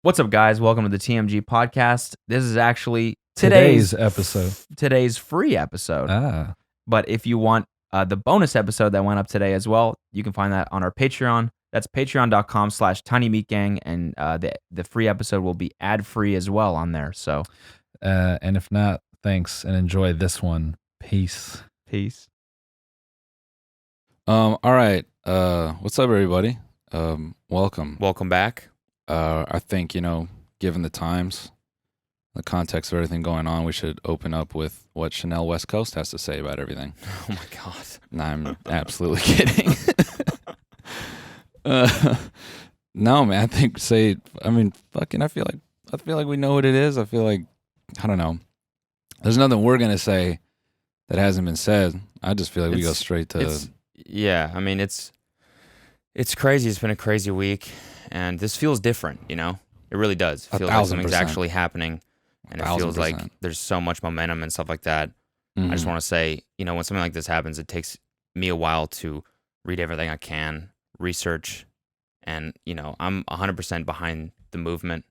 What's up, guys? Welcome to the TMG podcast. This is actually Today's episode. today's free episode. Ah, But if you want the bonus episode that went up today as well, you can find that on our Patreon. That's patreon.com/tinymeatgang, and the free episode will be ad-free as well on there. So, and if not, thanks and enjoy this one. Peace. peace. All right. What's up, everybody? Welcome. Welcome back. I think, given the times, the context of everything going on, we should open up with what Chanel West Coast has to say about everything. Oh my God. No, I'm absolutely kidding. No, man. I feel like we know what it is. I feel like, I don't know. There's nothing we're gonna say that hasn't been said. I just feel like we go straight to. Yeah, I mean, it's crazy. It's been a crazy week, and this feels different, It really does. It feels like something's 1,000%. actually happening, and it feels like 1,000%. there's so much momentum and stuff like that. I just Mhm. want to say, when something like this happens, it takes me a while to read everything I can, research, and, I'm 100% behind the movement.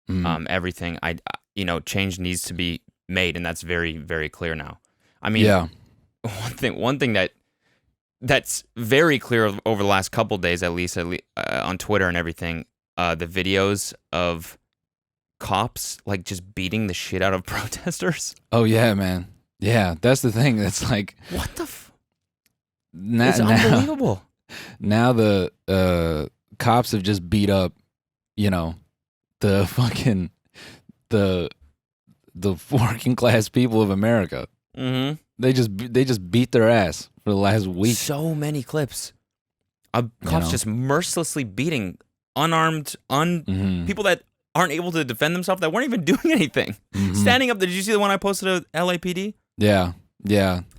Mhm. Everything, change needs to be made, and that's very, very clear now. I mean, Yeah. one thing that's very clear over the last couple days, at least on Twitter and everything, the videos of cops like just beating the shit out of protesters. Oh yeah, man. Yeah, that's the thing. That's like What the? now, It's unbelievable. now the cops have just beat up, the fucking the working class people of America. Mm-hmm. They just beat their ass for the last week. So many clips. Cops know? just mercilessly beating unarmed, Mhm. people that aren't able to defend themselves, that weren't even doing anything. Mhm. Standing up. Did you see the one I posted of LAPD? Yeah,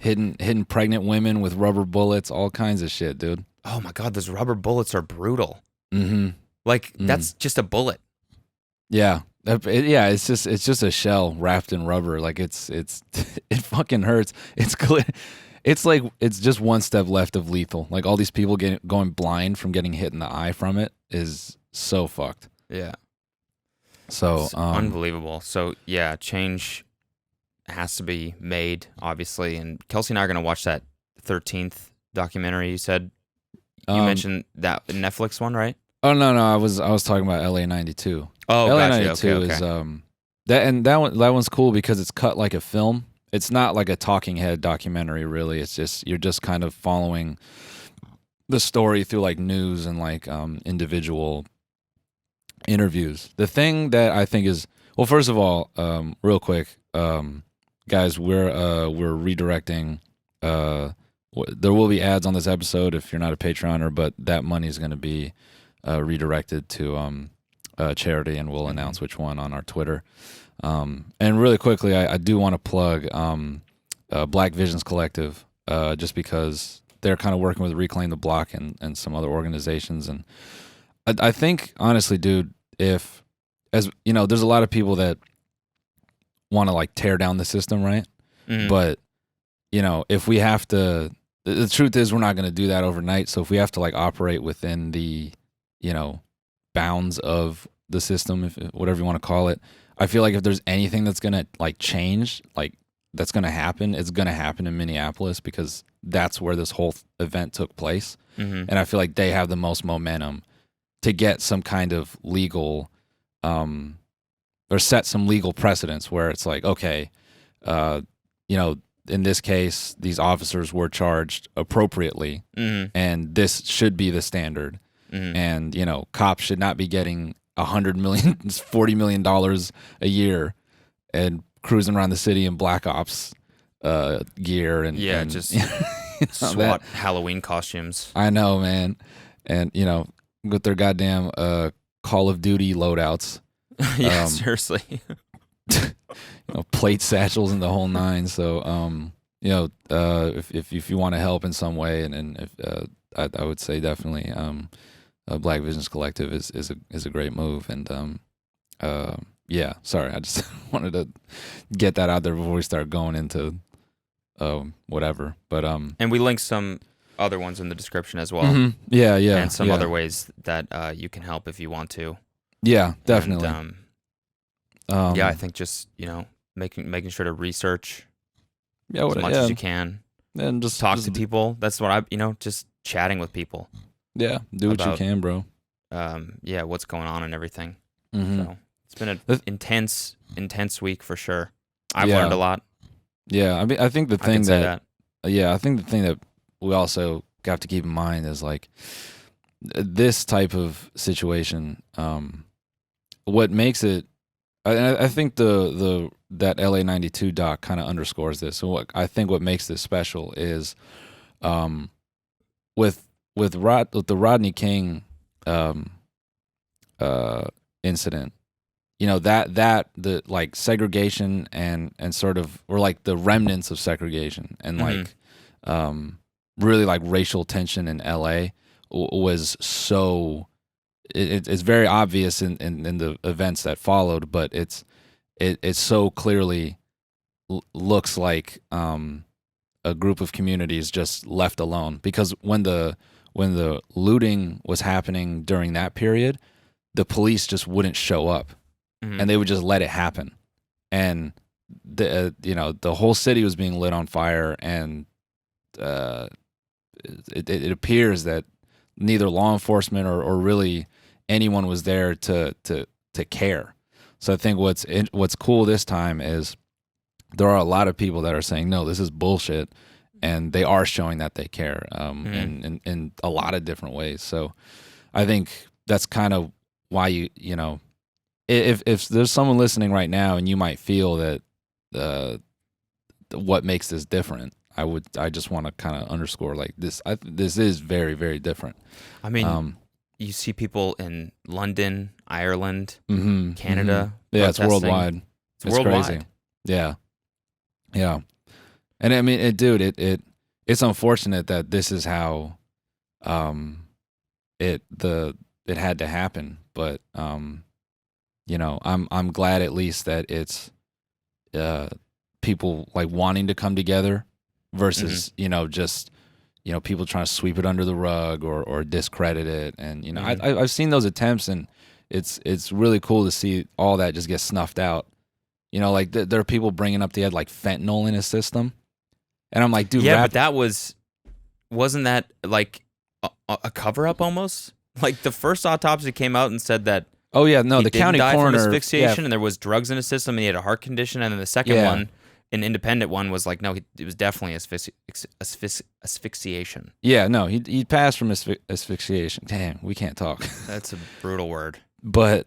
hitting pregnant women with rubber bullets, all kinds of shit, dude. Oh my God, those rubber bullets are brutal. Mm-hmm. Like, that's just a bullet. Yeah. It's just a shell wrapped in rubber. Like it's it fucking hurts. It's clear. It's like it's just one step left of lethal. Like all these people going blind from getting hit in the eye from it is so fucked. Yeah. So It's unbelievable. So yeah, change has to be made, obviously. And Kelsey and I are gonna watch that 13th documentary. You said you mentioned that Netflix one, right? Oh no, I was talking about LA 92. Oh, LA gotcha. 92 Okay. is that one's cool because it's cut like a film. It's not like a talking head documentary, really. It's just you're just kind of following the story through like news and like individual interviews. The thing that I think is, well, first of all, real quick, guys, we're redirecting. There will be ads on this episode if you're not a Patreoner, but that money is going to be redirected to charity, and we'll announce which one on our Twitter. And really quickly, I do want to plug Black Visions Collective, just because they're kind of working with Reclaim the Block and some other organizations. And I think, honestly, dude, there's a lot of people that want to like tear down the system, right? Mhm. But, if we have to, the truth is we're not going to do that overnight. So if we have to like operate within the, bounds of the system, if whatever you want to call it, I feel like if there's anything that's going to like change, like that's going to happen, it's going to happen in Minneapolis because that's where this whole event took place. Mhm. And I feel like they have the most momentum to get some kind of legal, or set some legal precedents where it's like, okay, in this case, these officers were charged appropriately, Mhm. and this should be the standard. Mhm. And cops should not be getting $100 million, $40 million a year, and cruising around the city in Black Ops gear and Yeah, and, just that- SWAT Halloween costumes. I know, man, and with their goddamn Call of Duty loadouts, Yeah, Um, seriously. plate satchels and the whole nine. So, if you want to help in some way, and if I would say definitely, Black Visions Collective is a great move. And yeah, sorry, I just wanted to get that out there before we start going into whatever. But And we link some other ones in the description as well. mhm. Yeah, And some yeah. other ways that you can help if you want to. Yeah, definitely. And, I think just making sure to research as much as you can, and just talk to people. That's what just chatting with people. Yeah, do what you about- can, bro. What's going on and everything. Mhm. So it's been an The- intense week for sure. I've Yeah. learned a lot. Yeah, I mean, I think the I can thing say that I think the thing that we also have to keep in mind is like this type of situation. What makes it, I think that LA92 doc kind of underscores this. So what makes this special is, with the Rodney King, incident. That the like segregation and sort of, or like the remnants of segregation and like really like racial tension in LA was so it's very obvious in the events that followed, but it so clearly looks like a group of communities just left alone, because when the looting was happening during that period, the police just wouldn't show up. And they would just let it happen, and the whole city was being lit on fire, and it appears that neither law enforcement or really anyone was there to care. So I think what's cool this time is there are a lot of people that are saying, no, this is bullshit, and they are showing that they care in a lot of different ways. So I think that's kind of why you know. If there's someone listening right now and you might feel that what makes this different, I just want to kind of underscore like this. This is very, very different. I mean, you see people in London, Ireland, Canada. Yeah, it's protesting. worldwide. It's worldwide. Crazy. Yeah, yeah. And I mean, it's unfortunate that this is how it had to happen, but I'm glad at least that it's people like wanting to come together versus just people trying to sweep it under the rug or discredit it. And I've seen those attempts, and it's really cool to see all that just get snuffed out. Like there are people bringing up they had like fentanyl in his system, and I'm like, dude, yeah, but wasn't that like a cover up almost? Like the first autopsy came out and said that. Oh yeah, no, the county coroner from asphyxiation, and there was drugs in his system, and he had a heart condition. And then the second one, an independent one, was like, no, it was definitely asphyxiation. Yeah, no, he passed from asphyxiation. Damn, we can't talk. That's a brutal word. But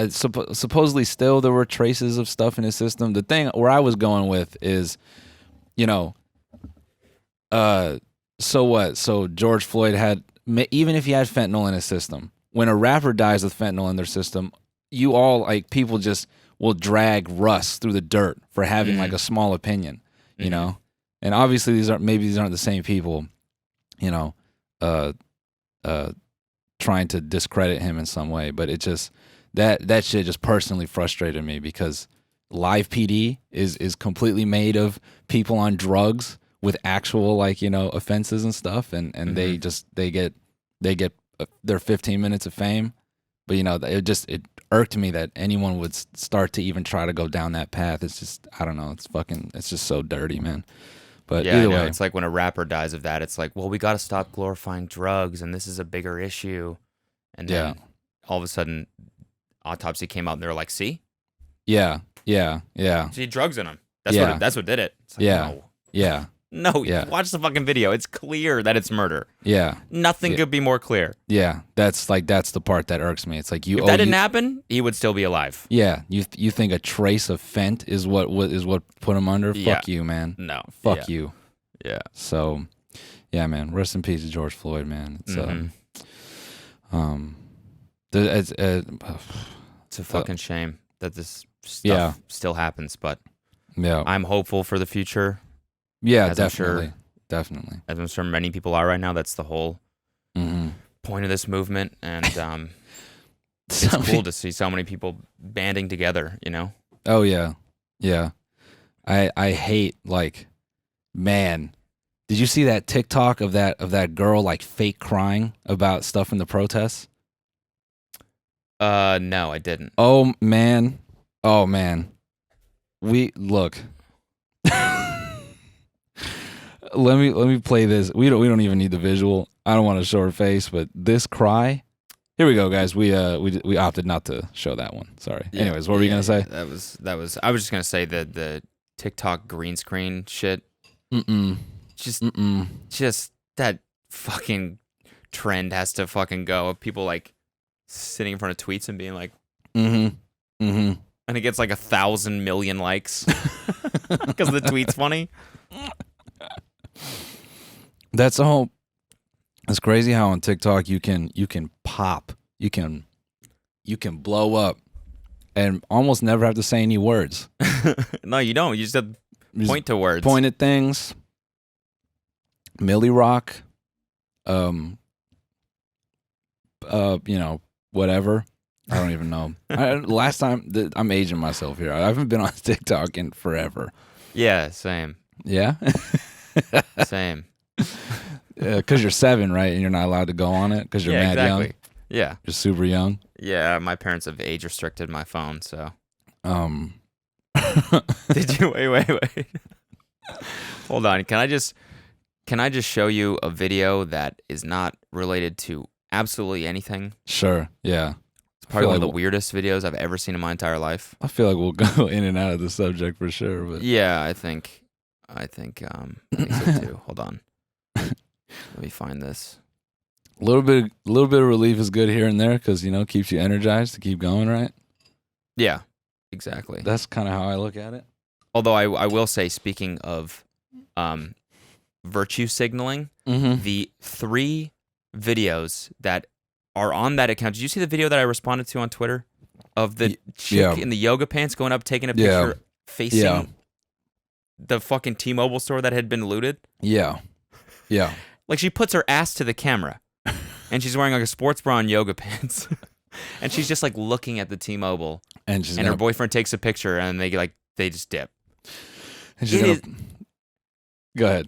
supposedly still there were traces of stuff in his system. The thing where I was going with is, so what? So George Floyd had. Even if he had fentanyl in his system, when a rapper dies with fentanyl in their system, you all like people just will drag Russ through the dirt for having like a small opinion, And obviously these aren't the same people, trying to discredit him in some way. But it just that shit just personally frustrated me, because Live PD is completely made of people on drugs with actual offenses and stuff, and they get their 15 minutes of fame. But it irked me that anyone would start to even try to go down that path. It's just, I don't know, it's just so dirty, man. But either way, it's like when a rapper dies of that, it's like, well, we got to stop glorifying drugs, and this is a bigger issue. And then all of a sudden, autopsy came out, and they were like, see, yeah, see drugs in him. That's what did it. It's like, No, watch the fucking video. It's clear that it's murder. Yeah. Nothing could be more clear. Yeah. That's the part that irks me. It's like if that didn't happen, he would still be alive. Yeah. You think a trace of fent is what put him under? Yeah. Fuck you, man. No. Fuck you. Yeah. So, yeah, man. Rest in peace to George Floyd, man. It's it's a fucking shame that this stuff still happens, but I'm hopeful for the future. Yeah, definitely. As I'm sure many people are right now. That's the whole point of this movement, and it's cool to see so many people banding together. Oh yeah. I hate, like, man, Did you see that TikTok of that girl like fake crying about stuff in the protests? No, I didn't. Oh man. We look. Let me play this. We don't even need the visual. I don't want to show her face, but this cry. Here we go, guys. We opted not to show that one. Sorry. Yeah, Anyways, what were you gonna say? That was. I was just gonna say that the TikTok green screen shit. Just that fucking trend has to fucking go. Of people like sitting in front of tweets and being like, and it gets like 1,000 million likes because the tweet's funny. That's all. It's crazy how on TikTok you can pop, you can blow up, and almost never have to say any words. No, you don't. You just have to point to words. Point at things. Millie Rock, whatever. I don't even know. Last time I'm aging myself here. I haven't been on TikTok in forever. Yeah, same. Yeah, Same. because you're 7, right? And you're not allowed to go on it because you're mad exactly. young. Yeah. You're super young. Yeah, my parents have age restricted my phone, so. Um, Did you wait? Hold on. Can I just show you a video that is not related to absolutely anything? Sure. Yeah. It's probably one of like the weirdest videos I've ever seen in my entire life. I feel like we'll go in and out of the subject for sure, but Yeah, I think so too. Hold on. Let me find this. a little bit of relief is good here and there because keeps you energized to keep going, right? Yeah, exactly. That's kind of how I look at it. Although I will say, speaking of virtue signaling, the 3 videos that are on that account. Did you see the video that I responded to on Twitter of the chick in the yoga pants going up, taking a picture facing the fucking T-Mobile store that had been looted? Yeah. Like, she puts her ass to the camera, and she's wearing like a sports bra and yoga pants, and she's just like looking at the T-Mobile, And her boyfriend takes a picture, and they just dip. Go ahead.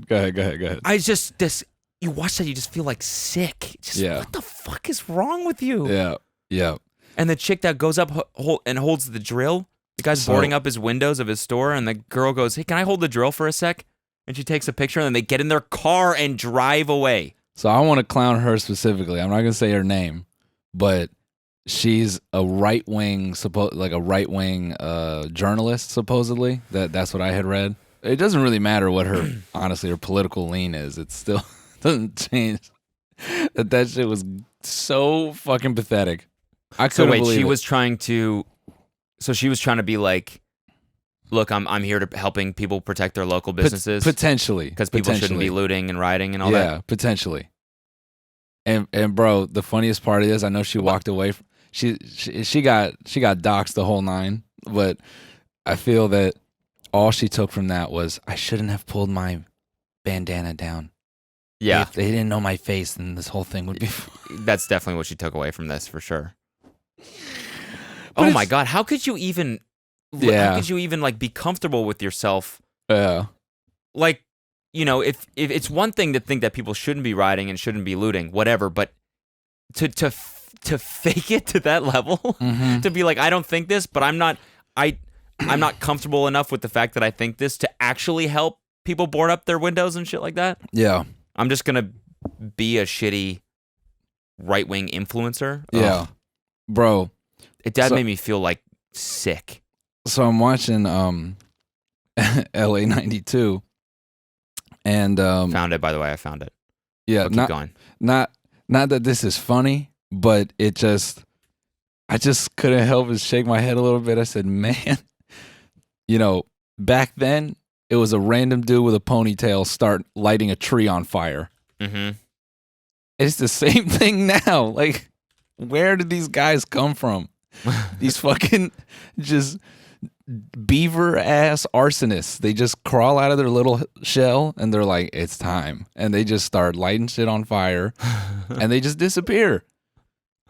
You watch that, you just feel like sick. Yeah. What the fuck is wrong with you? Yeah. And the chick that goes up and holds the drill, the guy's boarding up his windows of his store, and the girl goes, "Hey, can I hold the drill for a sec?" And she takes a picture, and then they get in their car and drive away. So I want to clown her specifically. I'm not gonna say her name, but she's a right wing journalist supposedly. That's what I had read. It doesn't really matter what her her political lean is. It still doesn't change that shit was so fucking pathetic. I couldn't believe she it. was trying to be like, look, I'm here to helping people protect their local businesses potentially because people shouldn't be looting and rioting and all that. Yeah, potentially. And bro, the funniest part is I know she walked away. She got doxxed the whole 9, but I feel that all she took from that was I shouldn't have pulled my bandana down. Yeah, if they didn't know my face, then this whole thing would be. That's definitely what she took away from this for sure. Oh my god, how could you even? Yeah. How could you even like be comfortable with yourself? Yeah. Like, if it's one thing to think that people shouldn't be rioting and shouldn't be looting, whatever, but to fake it to that level, to be like, I don't think this, but I'm not comfortable enough with the fact that I think this to actually help people board up their windows and shit like that. Yeah. I'm just gonna be a shitty right-wing influencer. Yeah. Bro. That made me feel like sick. So I'm watching LA 92 and found it, by the way. I found it. Yeah, but keep going. Not that this is funny, but I just couldn't help but shake my head a little bit. I said, man, back then it was a random dude with a ponytail start lighting a tree on fire. It's the same thing now. Like, where did these guys come from? These fucking just beaver ass arsonists. They just crawl out of their little shell and they're like, it's time. And they just start lighting shit on fire and they just disappear.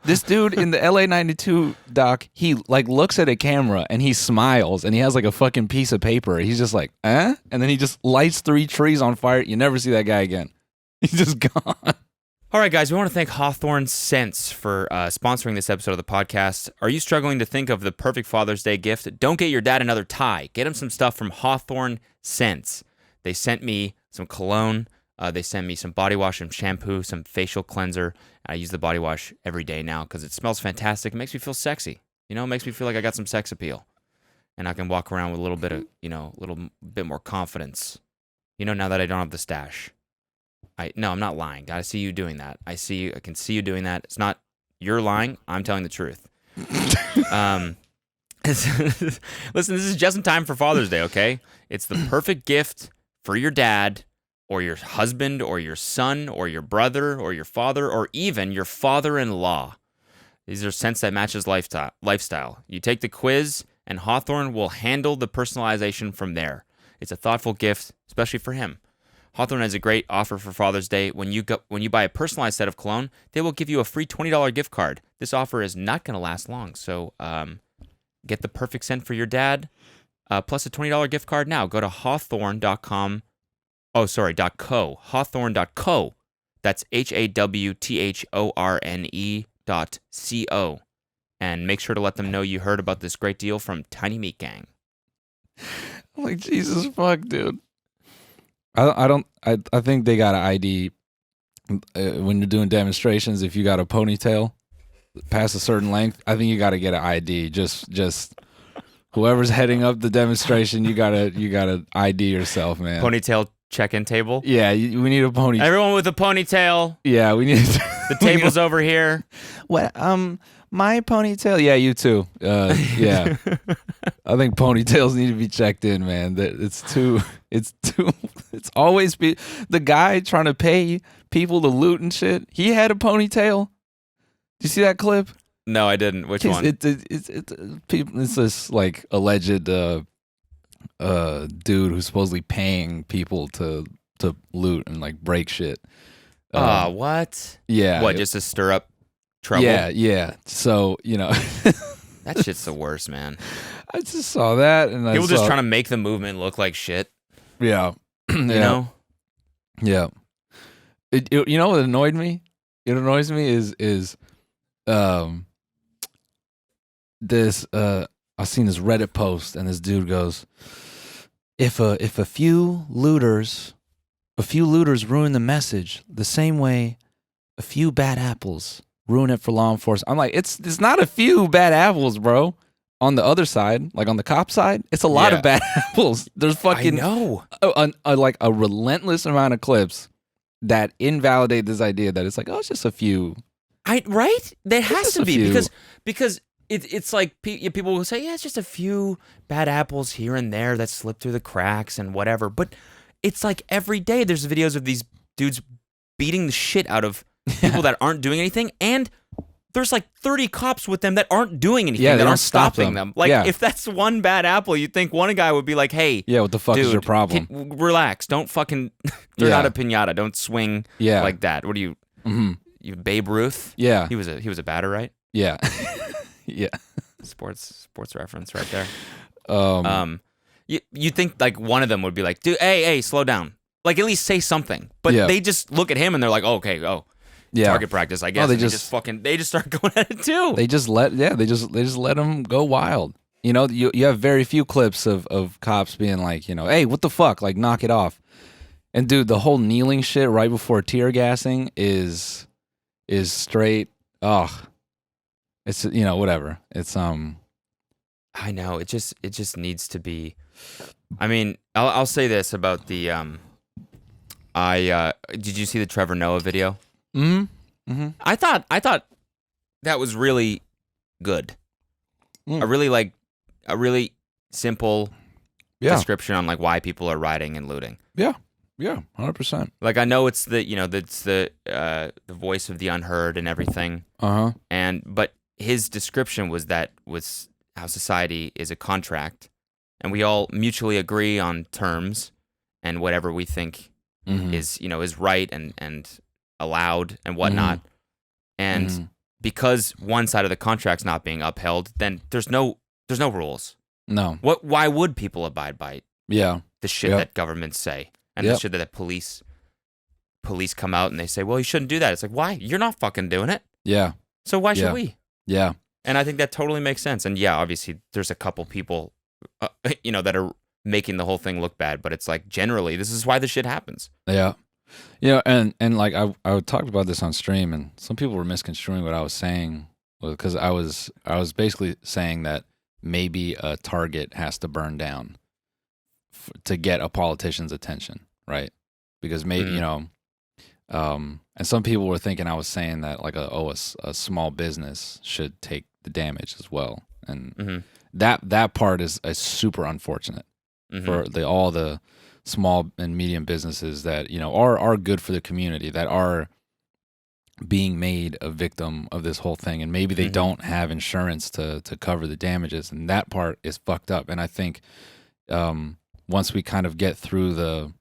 This dude in the LA 92 doc, he like looks at a camera and he smiles and he has like a fucking piece of paper. He's just like, eh? And then he just lights 3 trees on fire. You never see that guy again. He's just gone. All right, guys, we want to thank Hawthorne Scents for sponsoring this episode of the podcast. Are you struggling to think of the perfect Father's Day gift? Don't get your dad another tie. Get him some stuff from Hawthorne Scents. They sent me some cologne. They sent me some body wash, some shampoo, some facial cleanser. I use the body wash every day now because it smells fantastic. It makes me feel sexy. You know, it makes me feel like I got some sex appeal. And I can walk around with a little bit of, you know, a little bit more confidence. You know, now that I don't have the stash. No, I'm not lying. I see you doing that. I can see you doing that. It's not you're lying. I'm telling the truth. Listen, this is just in time for Father's Day, okay? It's the perfect gift for your dad or your husband or your son or your brother or your father or even your father-in-law. These are scents that matches lifestyle. You take the quiz and Hawthorne will handle the personalization from there. It's a thoughtful gift, especially for him. Hawthorne has a great offer for Father's Day. When you buy a personalized set of cologne, they will give you a free $20 gift card. This offer is not going to last long, so get the perfect scent for your dad, plus a $20 gift card now. Go to hawthorne.com. Oh, sorry, .co. Hawthorne.co. That's HAWTHORNE.CO. And make sure to let them know you heard about this great deal from Tiny Meat Gang. Like, Jesus fuck, dude. I think they got an ID when you're doing demonstrations. If you got a ponytail past a certain length, I think you got to get an ID. Just whoever's heading up the demonstration, you gotta ID yourself, man. Ponytail check-in table. Yeah, we need a ponytail. Everyone with a ponytail. Yeah, we need the table's over here. What? My ponytail. Yeah, you too. Yeah. I think ponytails need to be checked in, man. It's always the guy trying to pay people to loot and shit. He had a ponytail. Do you see that clip? No, I didn't. Which one? It's this like alleged dude who's supposedly paying people to loot and like break shit. What? Yeah. What, just to stir up trouble? Yeah. So, you know. That shit's the worst, man. I just saw that. And people just trying to make the movement look like shit. Yeah. You know? Yeah. You know what annoyed me? It annoys me is this I seen this Reddit post and this dude goes, if a few looters ruin the message the same way a few bad apples ruin it for law enforcement. I'm like, it's not a few bad apples, bro. On the other side, like on the cop side, it's a lot of bad apples. There's fucking like a relentless amount of clips that invalidate this idea that it's like, oh, it's just a few. Right? There has to be few. because it's like people will say, yeah, it's just a few bad apples here and there that slip through the cracks and whatever. But it's like every day there's videos of these dudes beating the shit out of people that aren't doing anything, and there's like 30 cops with them that aren't doing anything, that aren't stopping them. Like, if that's one bad apple, you'd think one guy would be like, hey, what the fuck is your problem? Relax. Don't fucking, they're not a piñata. Don't swing like that. What are you, you Babe Ruth? Yeah. He was a batter, right? Yeah. Yeah. Sports reference right there. You think like one of them would be like, dude, hey, slow down. Like, at least say something. But they just look at him and they're like, oh, okay, target practice, I guess. They just start going at it too. They just let them go wild. You know, you have very few clips of cops being like, you know, hey, what the fuck? Like, knock it off. And dude, the whole kneeling shit right before tear gassing is straight. It's, you know, whatever. It's I know, it just needs to be. I mean, I'll say this about the did you see the Trevor Noah video? Mm-hmm. I thought that was really good. A really simple description on like why people are rioting and looting. Yeah, 100%. Like, I know it's the voice of the unheard and everything. But his description was how society is a contract, and we all mutually agree on terms and whatever we think is right and allowed and whatnot. And because one side of the contract's not being upheld, then there's no rules. No. Why would people abide by Yeah. the shit Yep. that governments say and the Yep. shit that police come out and they say, well, you shouldn't do that. It's like, why? You're not fucking doing it. Yeah. So why should Yeah. we? Yeah. And I think that totally makes sense. And yeah, obviously there's a couple people, that are making the whole thing look bad, but it's like generally this is why this shit happens. Yeah. And like I talked about this on stream, and some people were misconstruing what I was saying, because I was basically saying that maybe a target has to burn down to get a politician's attention, right? Because maybe and some people were thinking I was saying that like a small business should take the damage as well, and that part is super unfortunate for all the small and medium businesses that are good for the community, that are being made a victim of this whole thing, and maybe they don't have insurance to cover the damages, and that part is fucked up. And I think once we kind of get through the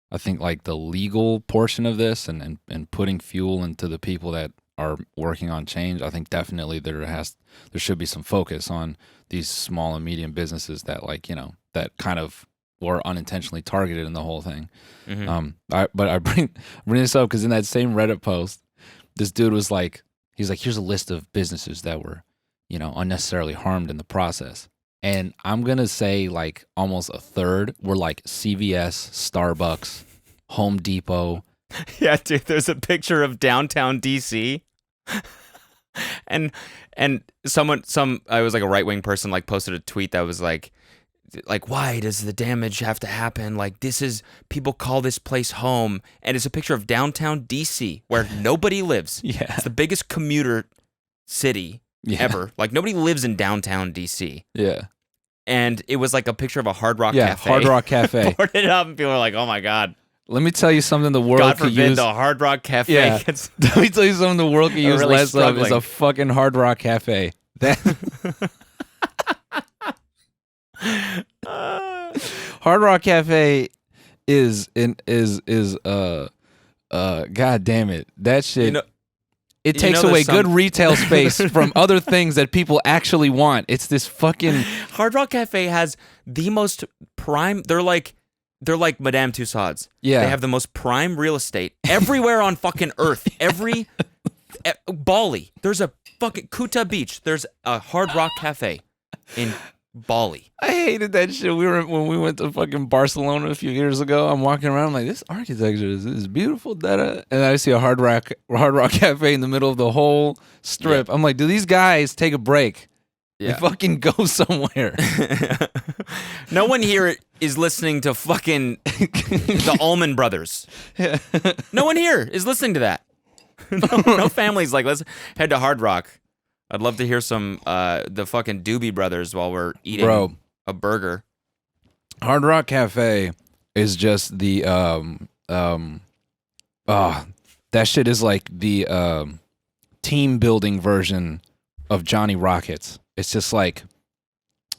I think like the legal portion of this and putting fuel into the people that are working on change, I think definitely there should be some focus on these small and medium businesses that that kind of were unintentionally targeted in the whole thing. But I bring this up because in that same Reddit post, this dude was like, he's like, here's a list of businesses that were, unnecessarily harmed in the process. And I'm going to say like almost a third were like CVS, Starbucks, Home Depot. Yeah, dude, there's a picture of downtown DC. and I was like a right-wing person like posted a tweet that was like why does the damage have to happen? Like people call this place home, and it's a picture of downtown DC where nobody lives. Yeah. It's the biggest commuter city ever. Like nobody lives in downtown DC. Yeah. And it was like a picture of a Hard Rock Yeah, Cafe. Hard Rock Cafe. Poured it up, and people were like, "Oh my god!" Let me tell you something the world God could forbid use. the Hard Rock Cafe. Yeah. gets- Let me tell you something the world could use really less of is struggling. a fucking Hard Rock Cafe. That Hard Rock Cafe is god damn it. That shit it takes away good retail space from other things that people actually want. It's this fucking Hard Rock Cafe has the most prime. They're like Madame Tussauds. Yeah. They have the most prime real estate everywhere on fucking Earth. Bali. There's a fucking Kuta Beach. There's a Hard Rock Cafe in Bali. I hated that shit. When we went to fucking Barcelona a few years ago. I'm walking around, I'm like, this architecture is beautiful, and I see a Hard Rock Cafe in the middle of the whole strip. Yeah. I'm like, do these guys take a break? Yeah. They fucking go somewhere. No one here is listening to fucking the Allman Brothers. No one here is listening to that. No family's like, let's head to Hard Rock. I'd love to hear some the fucking Doobie Brothers while we're eating a burger. Hard Rock Cafe is just the that shit is like the team building version of Johnny Rockets. It's just like,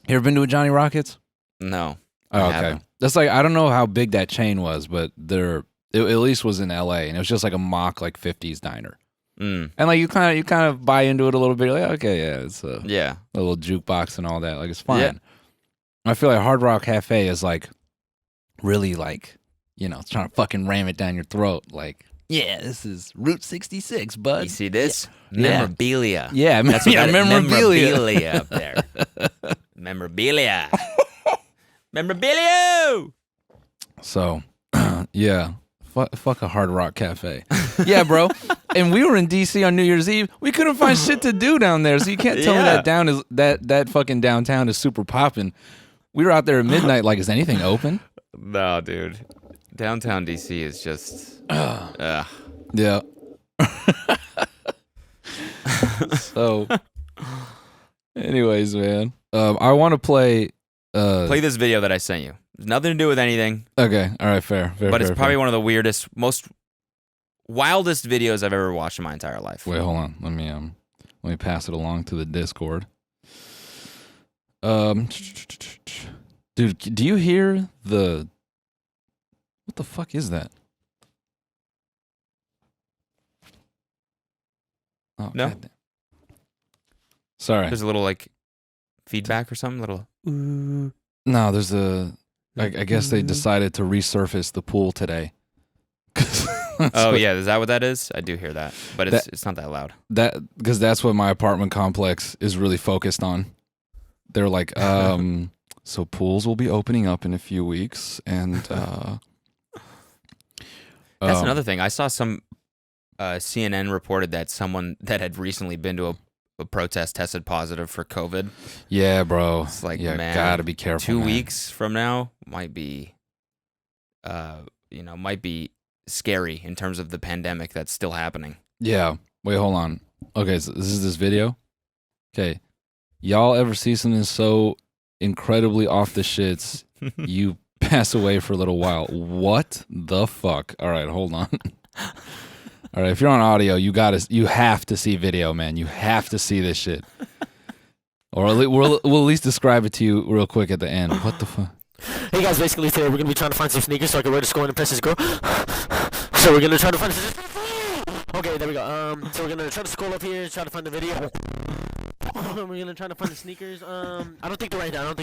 you ever been to a Johnny Rockets? No. Oh, I okay. haven't. That's like, I don't know how big that chain was, but it at least was in LA, and it was just like a mock like 50s diner. Mm. And like you kind of buy into it a little bit. You're like, okay, yeah, it's a Yeah. little jukebox and all that. Like, it's fine. Yeah. I feel like Hard Rock Cafe is like really like, trying to fucking ram it down your throat. Like, yeah, this is Route 66, bud. You see this? Yeah. Memorabilia. Yeah, That's what that is. memorabilia. Memorabilia up there. Memorabilia. Memorabilia. So, yeah, fuck a Hard Rock Cafe. Yeah, bro. And we were in DC on New Year's Eve. We couldn't find shit to do down there, so you can't tell me that fucking downtown is super popping. We were out there at midnight. Like, is anything open? No, dude. Downtown DC is just. Yeah. So, anyways, man, I want to play. Play this video that I sent you. It's nothing to do with anything, Okay, all right, fair. but it's fair, probably fair. one of the weirdest, most wildest videos I've ever watched in my entire life. Wait, hold on. Let me pass it along to the Discord. Dude, do you hear the? What the fuck is that? Oh, No? God damn. Sorry. There's a little like feedback or something. Little. No, there's I guess they decided to resurface the pool today. Oh yeah, is that what that is? I do hear that, but it's not that loud. Because that's what my apartment complex is really focused on. They're like, so pools will be opening up in a few weeks, and That's another thing. I saw some CNN reported that someone that had recently been to a protest tested positive for COVID. Yeah, bro. It's like, yeah, man, gotta be careful. 2 man. weeks from now might be, might be scary in terms of the pandemic that's still happening. Yeah. Wait, hold on. Okay, so this is this video. Okay, y'all ever see something so incredibly off the shits, you pass away for a little while? What the fuck? All right, hold on. All right, if you're on audio, you have to see video, man. You have to see this shit. Or we'll at least describe it to you real quick at the end. What the fuck? Hey guys, basically today we're gonna be trying to find some sneakers so I can wear to school and impress this girl. So we're gonna try to find some. Okay, there we go. So we're gonna try to scroll up here, try to find the video. We're gonna try to find the sneakers. I don't think they're right here. Let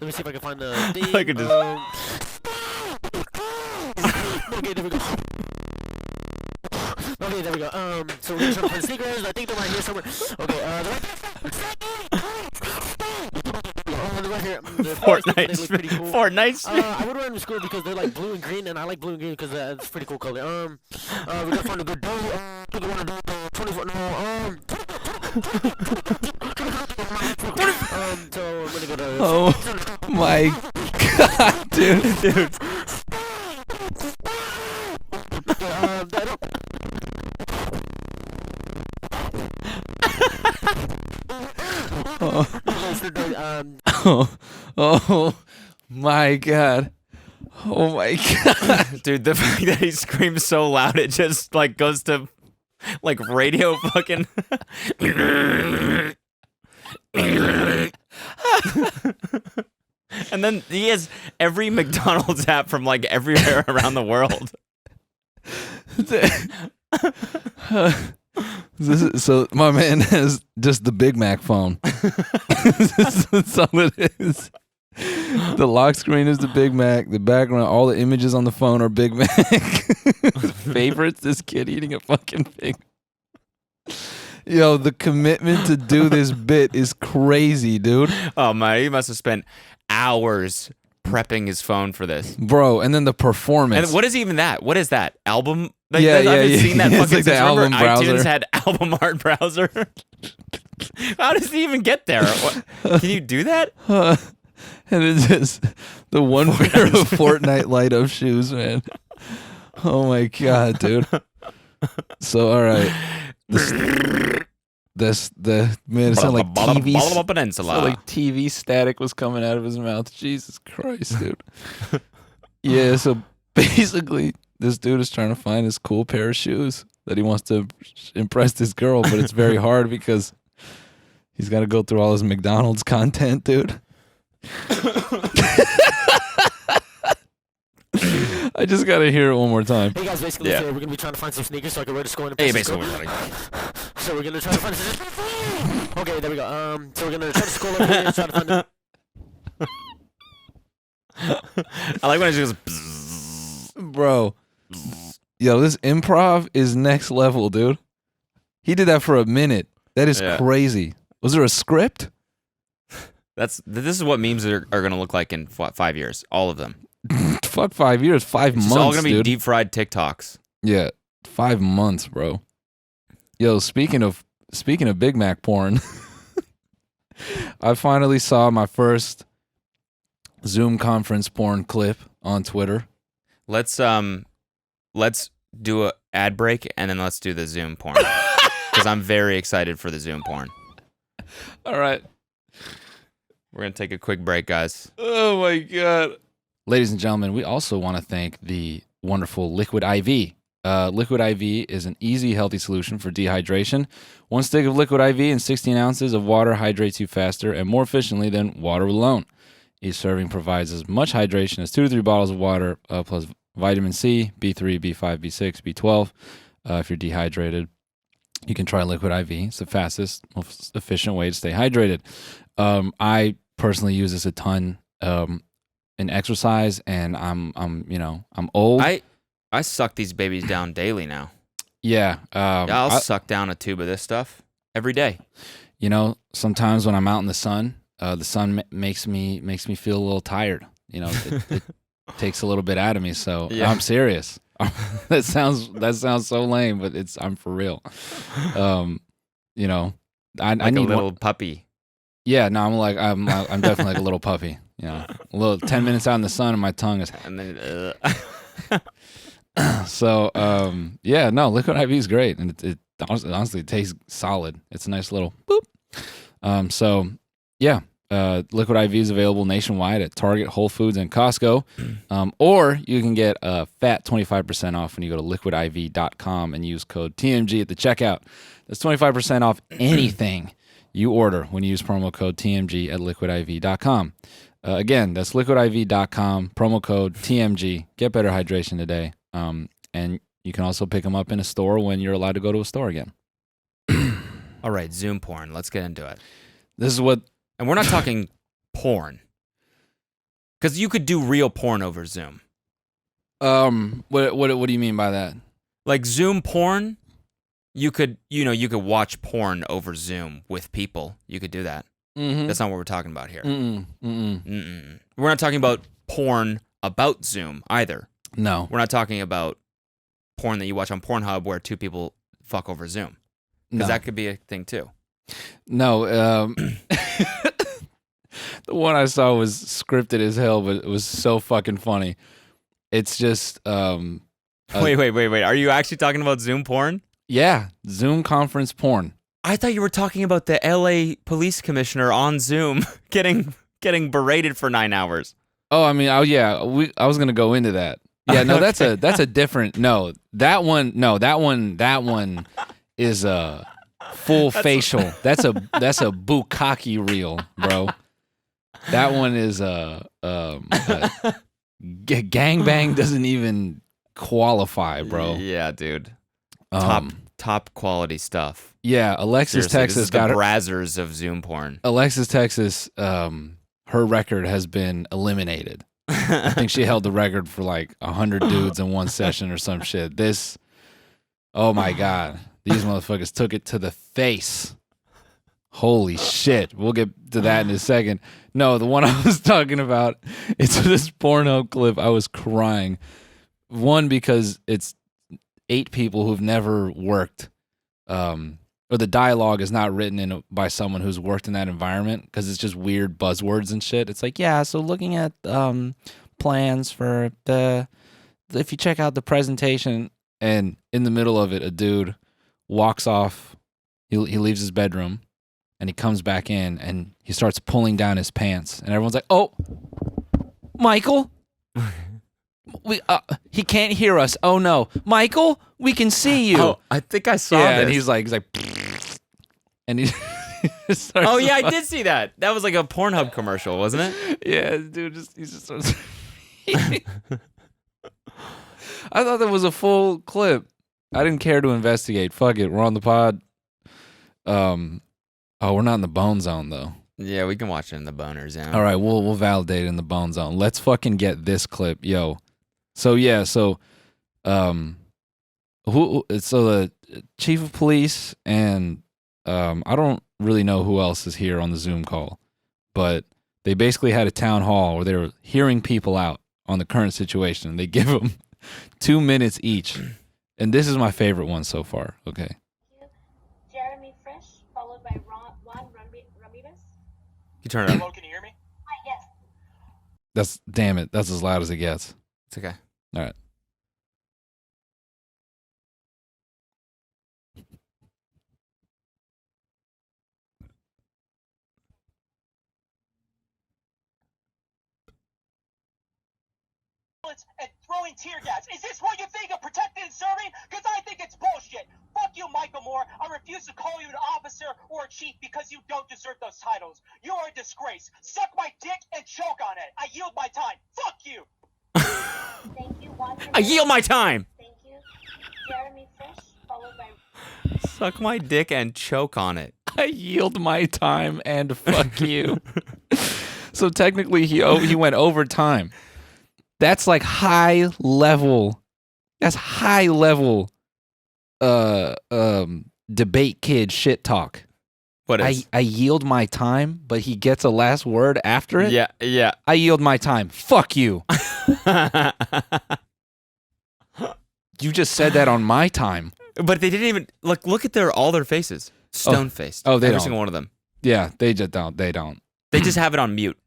me see if I can find the thing. I could just. Okay, there we go. Okay, there we go. So we're gonna try to find sneakers. I think they're right here somewhere. Okay, they're right here. Fortnite. Pretty cool. Fortnite. I would wear them to school because they're like blue and green, and I like blue and green because it's a pretty cool color. We gotta find a good dough. I think I wanna do 24. No. So I'm gonna go to. Oh my god, dude. Oh my god. Oh my god. Dude, the fact that he screams so loud, it just like goes to like radio fucking. And then he has every McDonald's app from like everywhere around the world. So my man has just the Big Mac phone. That's all it is. The lock screen is the Big Mac. The background, all the images on the phone are Big Mac. Favorites, this kid eating a fucking Big Mac. Yo, the commitment to do this bit is crazy, dude. Oh my, he must have spent hours prepping his phone for this. Bro, and then the performance. And what is even that? What is that? Album? Like, Yeah, I haven't yeah, seen that yeah. fucking It's like the since, remember, album browser. iTunes had album art browser. How does he even get there? Can you do that? And it's just the one pair of Fortnite light up shoes, man. Oh my god, dude. So all right, the man, it sounded like TV. Peninsula. Sounded like TV static was coming out of his mouth. Jesus Christ, dude. Yeah, so basically, this dude is trying to find this cool pair of shoes that he wants to impress this girl, but it's very hard because he's got to go through all his McDonald's content, dude. I just gotta hear it one more time. Hey guys, basically today we're gonna be trying to find some sneakers so I can wear to school and Hey, impress this basically, girl. So we're gonna try to find some. Okay, there we go. So we're gonna try to scroll up here and try to find the. I like when it just goes. Bzzz. Bro. Yo, this improv is next level, dude. He did that for a minute. That is Yeah. crazy. Was there a script? This is what memes are gonna look like in 5 years. All of them. Fuck 5 years, 5 It's months, all gonna be dude. deep fried TikToks. Yeah, 5 months, bro. Yo, speaking of Big Mac porn, I finally saw my first Zoom conference porn clip on Twitter. Let's do a ad break and then let's do the Zoom porn because I'm very excited for the Zoom porn. All right. We're gonna take a quick break, guys. Oh my god. Ladies and gentlemen, we also want to thank the wonderful Liquid IV. Liquid IV is an easy, healthy solution for dehydration. One stick of Liquid IV and 16 ounces of water hydrates you faster and more efficiently than water alone. Each serving provides as much hydration as 2 to 3 bottles of water, plus vitamin C, B3, B5, B6, B12, if you're dehydrated. you can try Liquid IV. It's the fastest, most efficient way to stay hydrated. I personally use this a ton in exercise, and I'm old. I suck these babies down daily now. Yeah. I'll suck down a tube of this stuff every day. You know, sometimes when I'm out in the sun makes me feel a little tired. You know, it takes a little bit out of me. So Yeah. I'm serious. that sounds so lame, but I'm for real. You know, I Like need a little one, puppy. yeah. No, I'm definitely like a little puppy. You know, a little 10 minutes out in the sun and my tongue is. And then So yeah, no, Liquid IV is great, and it honestly it tastes solid. It's a nice little boop. So yeah, Liquid IV is available nationwide at Target, Whole Foods, and Costco. Or you can get a fat 25% off when you go to liquidiv.com and use code TMG at the checkout. That's 25% off anything you order when you use promo code TMG at liquidiv.com. Again, that's liquidiv.com, promo code TMG. Get better hydration today. And you can also pick them up in a store when you're allowed to go to a store again. all right, Zoom porn. Let's get into it. This is what. And we're not talking porn. Because you could do real porn over Zoom. What do you mean by that? Like Zoom porn, you could watch porn over Zoom with people. You could do that. Mm-hmm. That's not what we're talking about here. Mm-mm. We're not talking about porn about Zoom either. No. We're not talking about porn that you watch on Pornhub where two people fuck over Zoom. Because that could be a thing too. No. The one I saw was scripted as hell, but it was so fucking funny. It's just Wait. Are you actually talking about Zoom porn? yeah, Zoom conference porn. I thought you were talking about the LA police commissioner on Zoom getting berated for 9 hours. Oh, I mean, I was gonna go into that. Yeah, no, that's a different. No, that one is a full facial. That's a bukkake reel, bro. That one is gangbang doesn't even qualify, bro. Yeah, dude. Um, Top quality stuff. Yeah, Alexis, Seriously, Texas this is got the her. Brazzers of Zoom porn. Alexis, Texas, her record has been eliminated. I think she held the record for like 100 dudes in one session or some shit. Oh my God. These motherfuckers took it to the face. Holy shit. We'll get to that in a second. No, the one I was talking about, it's this Pornhub clip. I was crying. One, because it's 8 people who've never worked, or the dialogue is not written by someone who's worked in that environment, because it's just weird buzzwords and shit. It's like, yeah, so looking at plans for if you check out the presentation, and in the middle of it, a dude walks off, he leaves his bedroom, and he comes back in, and he starts pulling down his pants, and everyone's like, oh, Michael? He can't hear us. Oh no, Michael, we can see you. Oh, I think I saw yeah, this. and he's like, and he starts oh yeah, I did see that. That was like a Pornhub commercial, wasn't it? Yeah, dude, he just starts. I thought that was a full clip. I didn't care to investigate. Fuck it, we're on the pod. Oh, we're not in the bone zone though. Yeah, we can watch it in the boner zone. All right, we'll validate it in the bone zone. Let's fucking get this clip, yo. So yeah, the chief of police and I don't really know who else is here on the Zoom call, but they basically had a town hall where they were hearing people out on the current situation. They give them 2 minutes each, and this is my favorite one so far. Okay. Jeremy Fresh, followed by Juan Ramirez. You turn it up. Hello, can you hear me? Yes. Damn it. That's as loud as it gets. It's okay. All right. And throwing tear gas. Is this what you think of protecting and serving? Because I think it's bullshit. Fuck you, Michael Moore. I refuse to call you an officer or a chief because you don't deserve those titles. You are a disgrace. Suck my dick and choke on it. I yield my time. Fuck you. Thank you, Juan. I yield my time. Thank you. Jeremy Fresh, followed by Suck my dick and choke on it. I yield my time and fuck you. So technically, he went over time. That's like high level. That's high level. Debate kid shit talk. What is? I yield my time, but he gets a last word after it. Yeah. I yield my time. Fuck you. You just said that on my time. But they didn't even look at all their faces. Stone faced. Oh, they every don't. single one of them. Yeah, they just don't. They don't. They just have it on mute.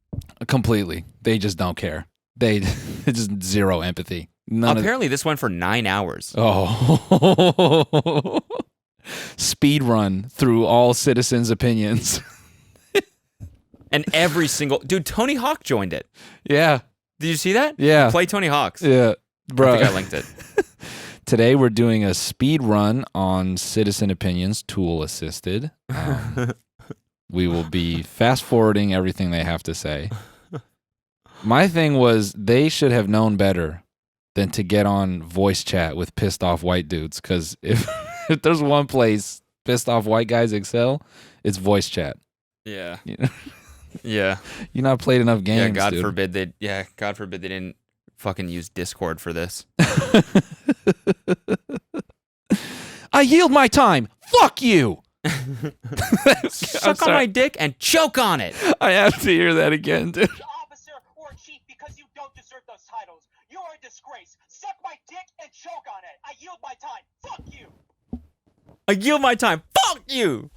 Completely. They just don't care. They just zero empathy. None Apparently, this went for 9 hours. Oh. Speed run through all citizens' opinions. And every single dude, Tony Hawk joined it. Yeah. Did you see that? Yeah. Play Tony Hawk's. Yeah. Bro. I think I linked it. Today we're doing a speed run on Citizen Opinions, tool assisted. We will be fast forwarding everything they have to say. My thing was they should have known better than to get on voice chat with pissed off white dudes. Because if there's one place pissed off white guys excel, it's voice chat. Yeah. You know? Yeah. You not played enough games. Yeah. God dude. forbid they. Yeah. God forbid they didn't fucking use Discord for this. I yield my time. Fuck you. Suck on my dick and choke on it. I have to hear that again, dude. Officer or chief because you don't deserve those titles. You are a disgrace. Suck my dick and choke on it. I yield my time. Fuck you. I yield my time. Fuck you.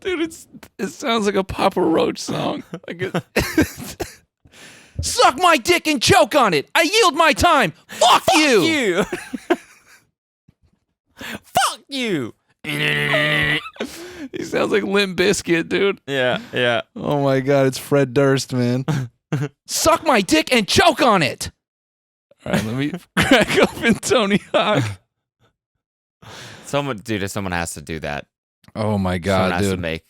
Dude, it sounds like a Papa Roach song. Suck my dick and choke on it. I yield my time. Fuck you. You. Fuck you. He sounds like Limp Bizkit, dude. Yeah. Oh my God, it's Fred Durst, man. Suck my dick and choke on it. All right, let me crack open Tony Hawk. Someone has to do that. Oh my Someone God, has to dude. make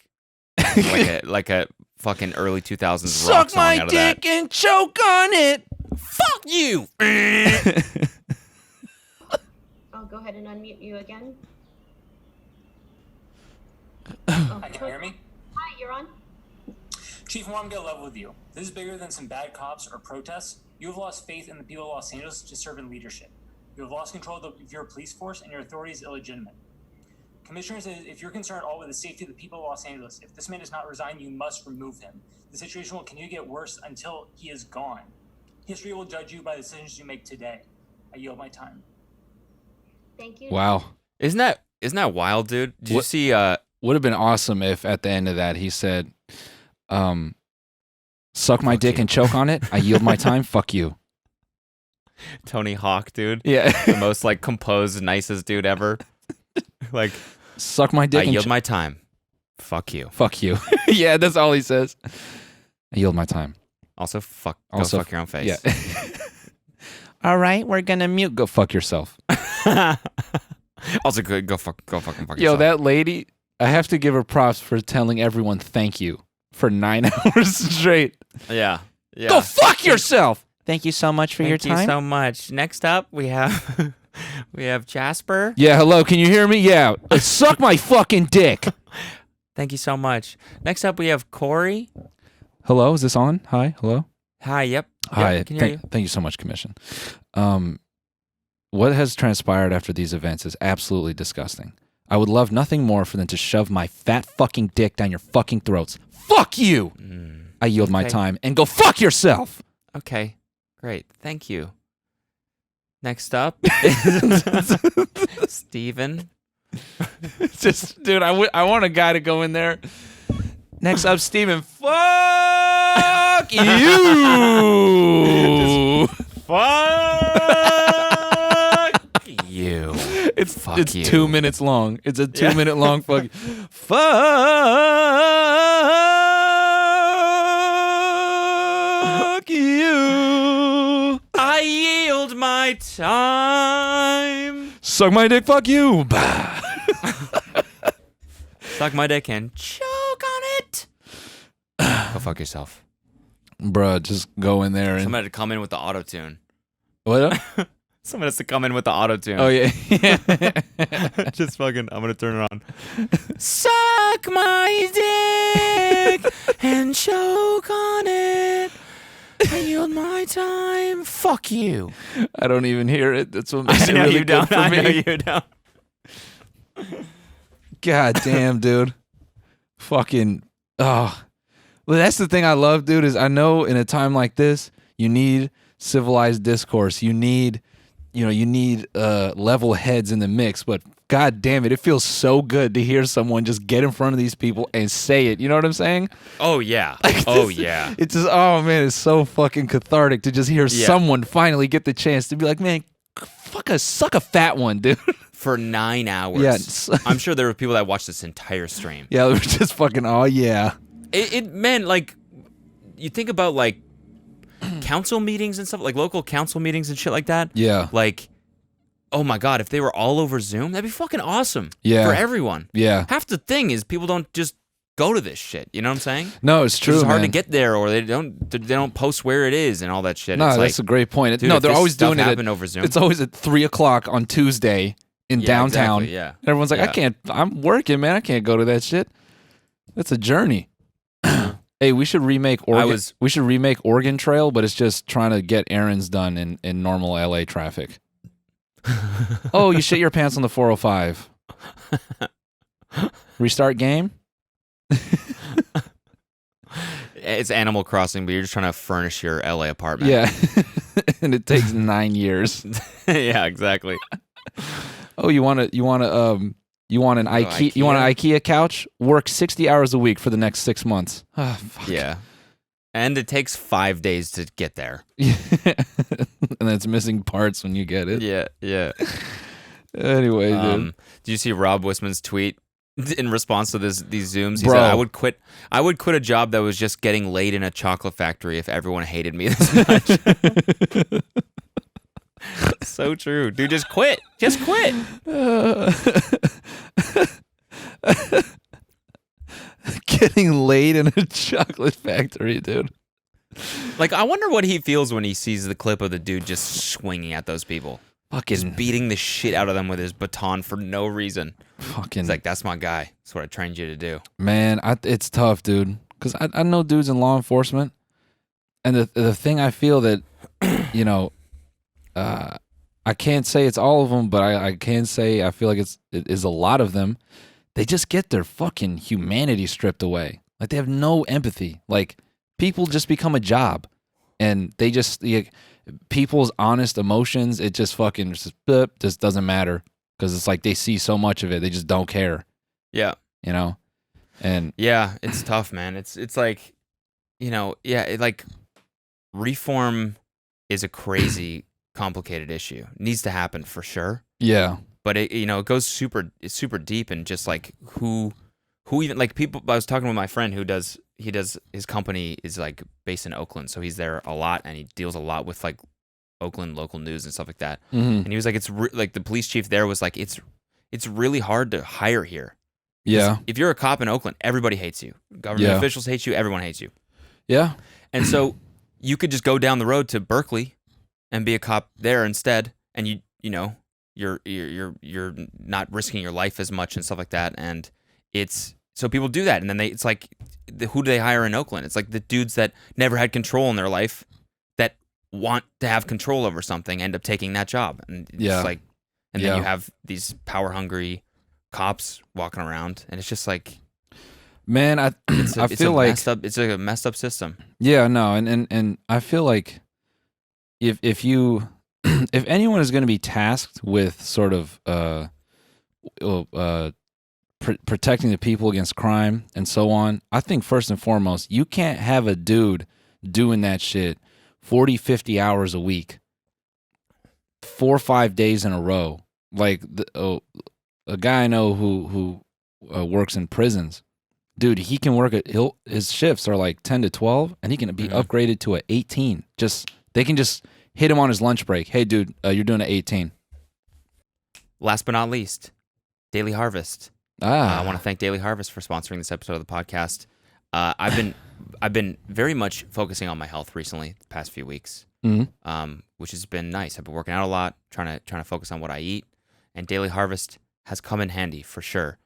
like a fucking early 2000s rock Suck song my out of dick that. and choke on it. Fuck you. I'll go ahead and unmute you again. Hi, can you hear me? Hi, you're on. Chief, I want to get level with you. This is bigger than some bad cops or protests. You have lost faith in the people of Los Angeles to serve in leadership. You have lost control of your police force, and your authority is illegitimate. Commissioner says if you're concerned at all with the safety of the people of Los Angeles, if this man does not resign, you must remove him. The situation will continue to get worse until he is gone. History will judge you by the decisions you make today. I yield my time. Thank you. Wow. Isn't that wild, dude? Did you What- see Would have been awesome if at the end of that he said, suck my Fuck dick you. and choke on it. I yield my time. Fuck you. Tony Hawk, dude? Yeah. The most like composed, nicest dude ever. Like, Suck my dick I and yield my time. Fuck you. fuck you. Yeah, that's all he says. I yield my time. Also, go Also, fuck your own face. Yeah. All right, we're gonna mute. Go fuck yourself. Also, go fucking fuck Yo, yourself. that lady, I have to give her props for telling everyone thank you for 9 hours straight. Yeah. Go fuck yourself. Thank you so much for your Thank time. you so much. Next up, we have Jasper. Yeah, hello. Can you hear me? Yeah. Suck my fucking dick. Thank you so much. Next up, we have Corey. Hello, is this on? Hi, hello. Hi. Yep. Hi. Yep, can hear you. Thank you so much, Commission. What has transpired after these events is absolutely disgusting. I would love nothing more for them to shove my fat fucking dick down your fucking throats. Fuck you! I yield my okay. time and go fuck yourself! Okay. Great. Thank you. Next up, Steven. Just, dude, I want a guy to go in there. Next up, Steven. Fuck you! Fuck you. It's Fuck it's you. 2 minutes long. It's a 2 minute long fuck. Fuck you. I yield my time. Suck my dick. Fuck you. Suck my dick and choke on it. Go fuck yourself. Bruh, just go in there and Somebody had to come in with the auto tune. what? Someone has to come in with the auto tune. Oh yeah. Just fucking. I'm gonna turn it on. Suck my dick and choke on it. I yield my time. Fuck you. I don't even hear it. That's what makes I it know really you good don't. for I me. know you don't. God damn, dude. Fucking. Oh. Well, that's the thing I love, dude, is I know in a time like this, you need civilized discourse. You need level heads in the mix, but god damn it feels so good to hear someone just get in front of these people and say it. You know what I'm saying? Oh yeah. Like, Oh yeah. It's just, oh man, it's so fucking cathartic to just hear someone finally get the chance to be like, man, suck a fat one, dude. For 9 hours. Yeah. I'm sure there were people that watched this entire stream. Yeah, they were just fucking, oh yeah. It man, like, you think about like council meetings and stuff, like local council meetings and shit like that. Yeah. Like, oh my god, if they were all over Zoom, that'd be fucking awesome. Yeah. For everyone. Yeah. Half the thing is people don't just go to this shit. You know what I'm saying? No, it's true. It's hard to man. get there, or they don't post where it is and all that shit. No, it's that's like, a great point. dude, No, if they're this always stuff doing it. happened over Zoom. It's always at 3:00 on Tuesday in Yeah, downtown. exactly, yeah. Everyone's like, Yeah. I'm working, man. I can't go to that shit. That's a journey. Hey, we should remake Oregon Trail, but it's just trying to get errands done in normal LA traffic. Oh, you shit your pants on the 405. Restart game? It's Animal Crossing, but you're just trying to furnish your LA apartment. Yeah. And it takes 9 years. Yeah, exactly. Oh, you want an IKEA? You want an IKEA couch? Work 60 hours a week for the next 6 months. Ah, fuck. Yeah. And it takes 5 days to get there. And it's missing parts when you get it. Yeah, yeah. Anyway, dude. Do you see Rob Wisman's tweet in response to these Zooms? He Bro. said, I would quit a job that was just getting laid in a chocolate factory if everyone hated me this much. So true. Dude, just quit. Just quit. Getting laid in a chocolate factory, dude. Like, I wonder what he feels when he sees the clip of the dude just swinging at those people. Fucking, Just beating the shit out of them with his baton for no reason. fucking, He's like, that's my guy. That's what I trained you to do. man, it's tough, dude. Because I know dudes in law enforcement, and the thing I feel that, you know, I can't say it's all of them, but I can say I feel like it is a lot of them. They just get their fucking humanity stripped away. Like, they have no empathy. Like, people just become a job, and they just people's honest emotions. It just fucking just doesn't matter, because it's like they see so much of it, they just don't care. Yeah. You know, and Yeah, it's tough, man. It's like, you know, like reform is a crazy complicated issue. It needs to happen for sure. yeah, But it goes super deep, and just like who even, like, people. I was talking with my friend who does his company is like based in Oakland, so he's there a lot, and he deals a lot with like Oakland local news and stuff like that. mm-hmm. And he was like, like the police chief there was like, it's really hard to hire here. yeah, If you're a cop in Oakland, everybody hates you. Government Yeah. officials hate you. Everyone hates you. yeah, And so you could just go down the road to Berkeley and be a cop there instead, and you're not risking your life as much and stuff like that. And so people do that, and then it's like, who do they hire in Oakland? It's like the dudes that never had control in their life that want to have control over something end up taking that job, and it's Yeah. like, and Yeah. then you have these power hungry cops walking around, and it's just like, man. I feel like it's like a messed up system. yeah, no, and I feel like if you if anyone is going to be tasked with sort of protecting the people against crime and so on, I think first and foremost, you can't have a dude doing that shit 40, 50 hours a week, 4 or 5 days in a row. Like a guy I know who works in prisons, dude, he can work his shifts are like 10 to 12, and he can be upgraded to a 18. They can just hit him on his lunch break. Hey, dude, you're doing an 18. Last but not least, Daily Harvest. I want to thank Daily Harvest for sponsoring this episode of the podcast. I've been very much focusing on my health recently, the past few weeks. which has been nice. I've been working out a lot, trying to focus on what I eat, and Daily Harvest has come in handy for sure.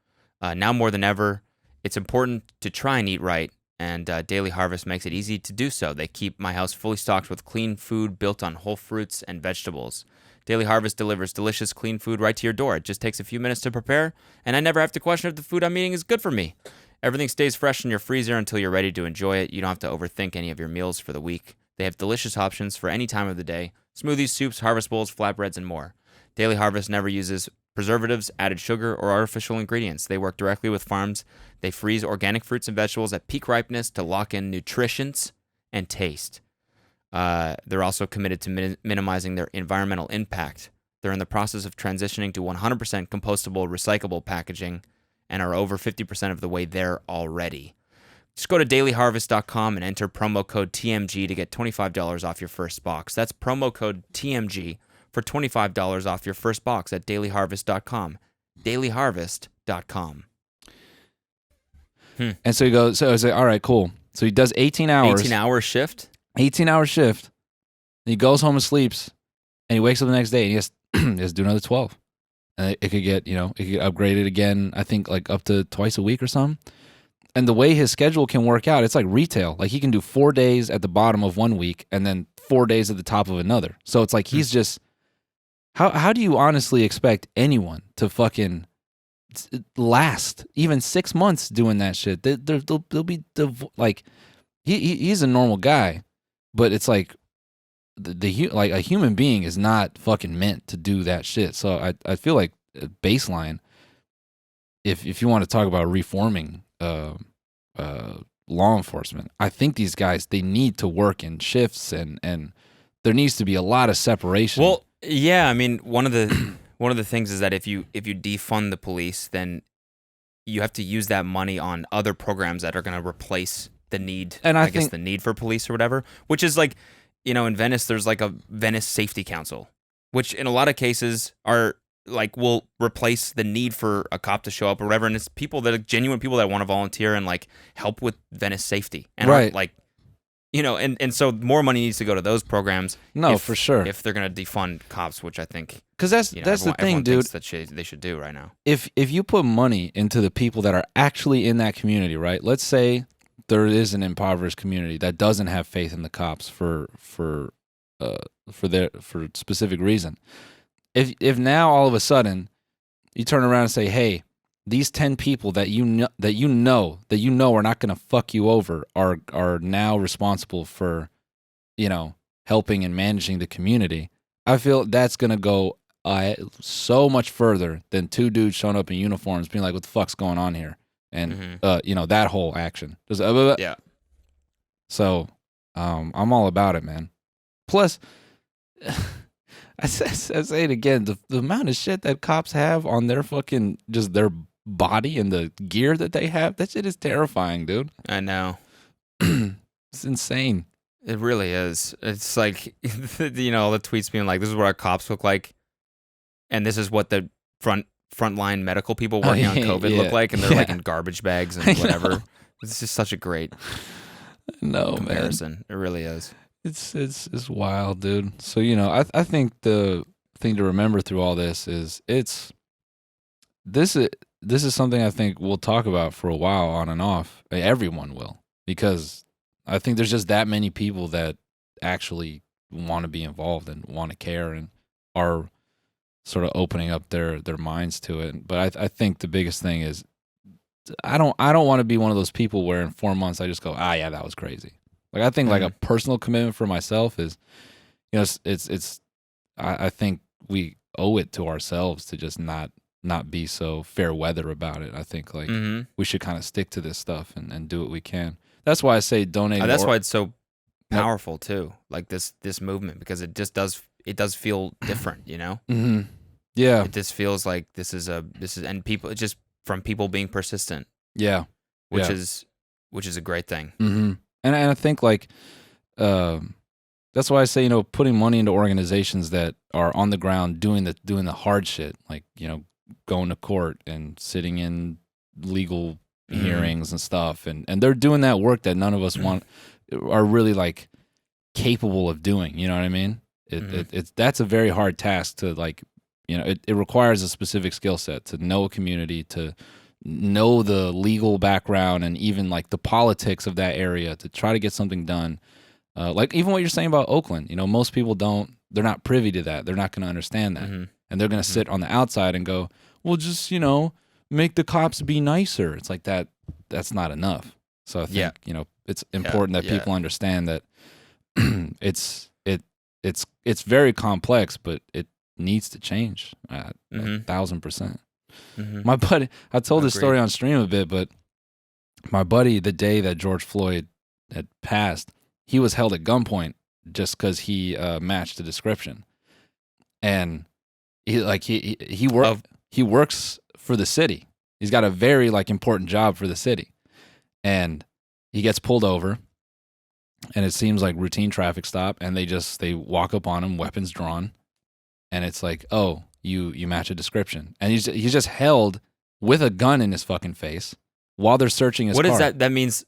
Now more than ever, it's important to try and eat right, and Daily Harvest makes it easy to do so. They keep my house fully stocked with clean food built on whole fruits and vegetables. Daily Harvest delivers delicious, clean food right to your door. It just takes a few minutes to prepare, and I never have to question if the food I'm eating is good for me. Everything stays fresh in your freezer until you're ready to enjoy it. You don't have to overthink any of your meals for the week. They have delicious options for any time of the day: smoothies, soups, harvest bowls, flatbreads, and more. Daily Harvest never uses preservatives, added sugar, or artificial ingredients. They work directly with farms. They freeze organic fruits and vegetables at peak ripeness to lock in nutritions and taste. They're also committed to minimizing their environmental impact. They're in the process of transitioning to 100% compostable, recyclable packaging and are over 50% of the way there already. Just go to dailyharvest.com and enter promo code TMG to get $25 off your first box. That's promo code TMG for $25 off your first box at dailyharvest.com. dailyharvest.com. And so he goes, so I say, all right, cool. So he does 18 hours. 18-hour shift? 18-hour shift. He goes home and sleeps, and he wakes up the next day, and he has to do another 12. And it could get, it could upgrade it again, I think, like up to twice a week or something. And the way his schedule can work out, it's like retail. Like he can do 4 days at the bottom of one week and then 4 days at the top of another. So it's like he's just, how do you honestly expect anyone to fucking last even 6 months doing that shit? They'll be like, he's a normal guy, but it's like like a human being is not fucking meant to do that shit. So I feel like baseline, if you want to talk about reforming law enforcement, I think these guys, they need to work in shifts and there needs to be a lot of separation. Well, yeah, I mean, one of the things is that if you defund the police, then you have to use that money on other programs that are going to replace the need, and I think the need for police or whatever, which is like, in Venice, there's like a Venice Safety Council, which in a lot of cases are like, will replace the need for a cop to show up or whatever. And it's people that are genuine people that want to volunteer and like help with Venice safety. And right. like, and so more money needs to go to those programs. No, for sure. If they're going to defund cops, which I think, because that's the thing, dude. That they should do right now. If you put money into the people that are actually in that community, right? Let's say there is an impoverished community that doesn't have faith in the cops for specific reason. If now all of a sudden you turn around and say, hey, these 10 people that you know are not going to fuck you over are now responsible for, helping and managing the community, I feel that's going to go so much further than two dudes showing up in uniforms being like, what the fuck's going on here? And, that whole action. Yeah. So I'm all about it, man. Plus, I say it again, the amount of shit that cops have on their fucking, just their body and the gear that they have, that shit is terrifying, dude. I know. It's insane. It really is. It's like, all the tweets being like, this is what our cops look like, and this is what the frontline medical people working on COVID look like, and they're like in garbage bags and whatever. It's just such a great comparison. Man. It really is. It's wild, dude. So, I think the thing to remember through all this is this is something I think we'll talk about for a while on and off. Everyone will, because I think there's just that many people that actually want to be involved and want to care and are sort of opening up their minds to it. But I think the biggest thing is I don't want to be one of those people where in 4 months I just go, yeah, that was crazy. Like, I think like a personal commitment for myself is, I think we owe it to ourselves to just not be so fair weather about it. I think like we should kind of stick to this stuff and do what we can. That's why I say donate. That's why it's so powerful too. Like this movement, because it just does feel different, Mm-hmm. Yeah. It just feels like this is and people, it's just from people being persistent. Yeah. Which is a great thing. Mm-hmm. And I think like, that's why I say, putting money into organizations that are on the ground doing the hard shit, like, going to court and sitting in legal hearings and stuff. And they're doing that work that none of us want, are really like, capable of doing. You know what I mean? It's that's a very hard task to like, you know, it requires a specific skill set to know a community, to know the legal background and even like the politics of that area to try to get something done. Like even what you're saying about Oakland, you know, most people they're not privy to that. They're not going to understand that. And they're going to sit on the outside and go, well, just, you know, make the cops be nicer. It's like that's not enough. So I think, you know, it's important that people understand that it's very complex, but it needs to change 1,000%. My buddy, I told this story on stream a bit, but my buddy, the day that George Floyd had passed, he was held at gunpoint just because he matched the description, and he works for the city. He's got a very like important job for the city, and he gets pulled over, and it seems like routine traffic stop, and they walk up on him, weapons drawn, and it's like, oh, you match a description, and he's just held with a gun in his fucking face while they're searching his car. What is that? That means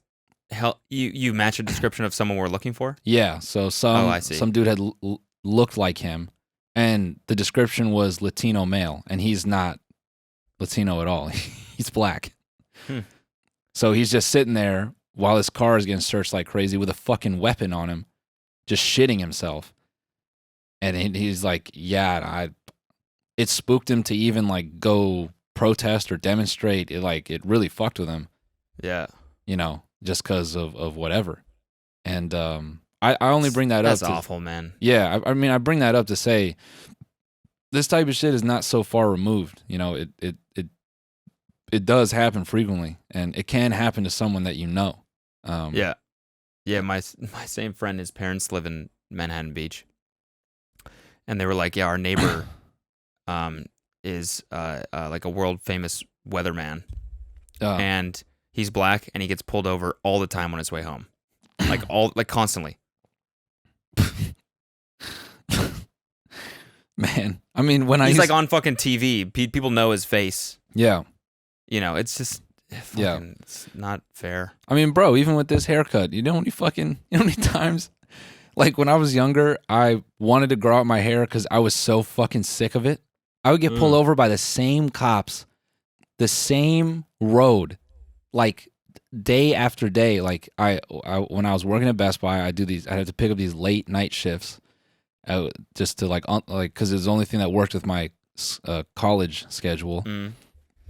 you match a description of someone we're looking for? Yeah, so some dude had looked like him, and the description was Latino male, and he's not Latino at all. He's black. So he's just sitting there while his car is getting searched like crazy with a fucking weapon on him, just shitting himself. And he's like, yeah, it spooked him to even like go protest or demonstrate. It really fucked with him. Yeah. You know, just because of whatever. And I only bring that up. That's awful, man. Yeah, I mean, I bring that up to say this type of shit is not so far removed. You know, it does happen frequently, and it can happen to someone that you know. Yeah. My same friend, his parents live in Manhattan Beach, and they were like, yeah, our neighbor is like a world famous weatherman, and he's black, and he gets pulled over all the time on his way home, like constantly. Man, I mean, he's like on fucking TV, people know his face. Yeah, you know, it's just it's not fair. I mean, bro, even with this haircut, you know how many times, like when I was younger, I wanted to grow out my hair because I was so fucking sick of it. I would get pulled over by the same cops, the same road, like day after day. Like I when I was working at Best Buy, I had to pick up these late night shifts, just to like because it was the only thing that worked with my college schedule.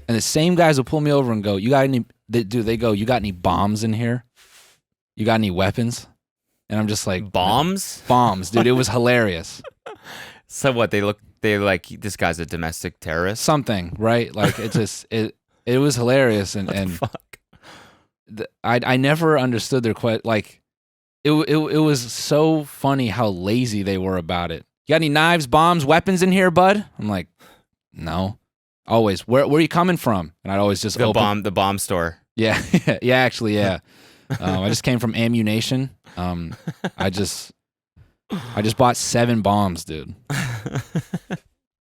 And the same guys will pull me over and go, "You got any?" They go, "You got any bombs in here? You got any weapons?" And I'm just like, bombs, dude. It was hilarious. So what? They like, this guy's a domestic terrorist, something, right? Like it just it was hilarious, and fuck. I never understood their like it was so funny how lazy they were about it. You got any knives, bombs, weapons in here, bud? I'm like, no. Always. Where are you coming from? And I'd always just the bomb store. Yeah, yeah, actually, yeah. I just came from Ammunition. I just bought 7 bombs, dude.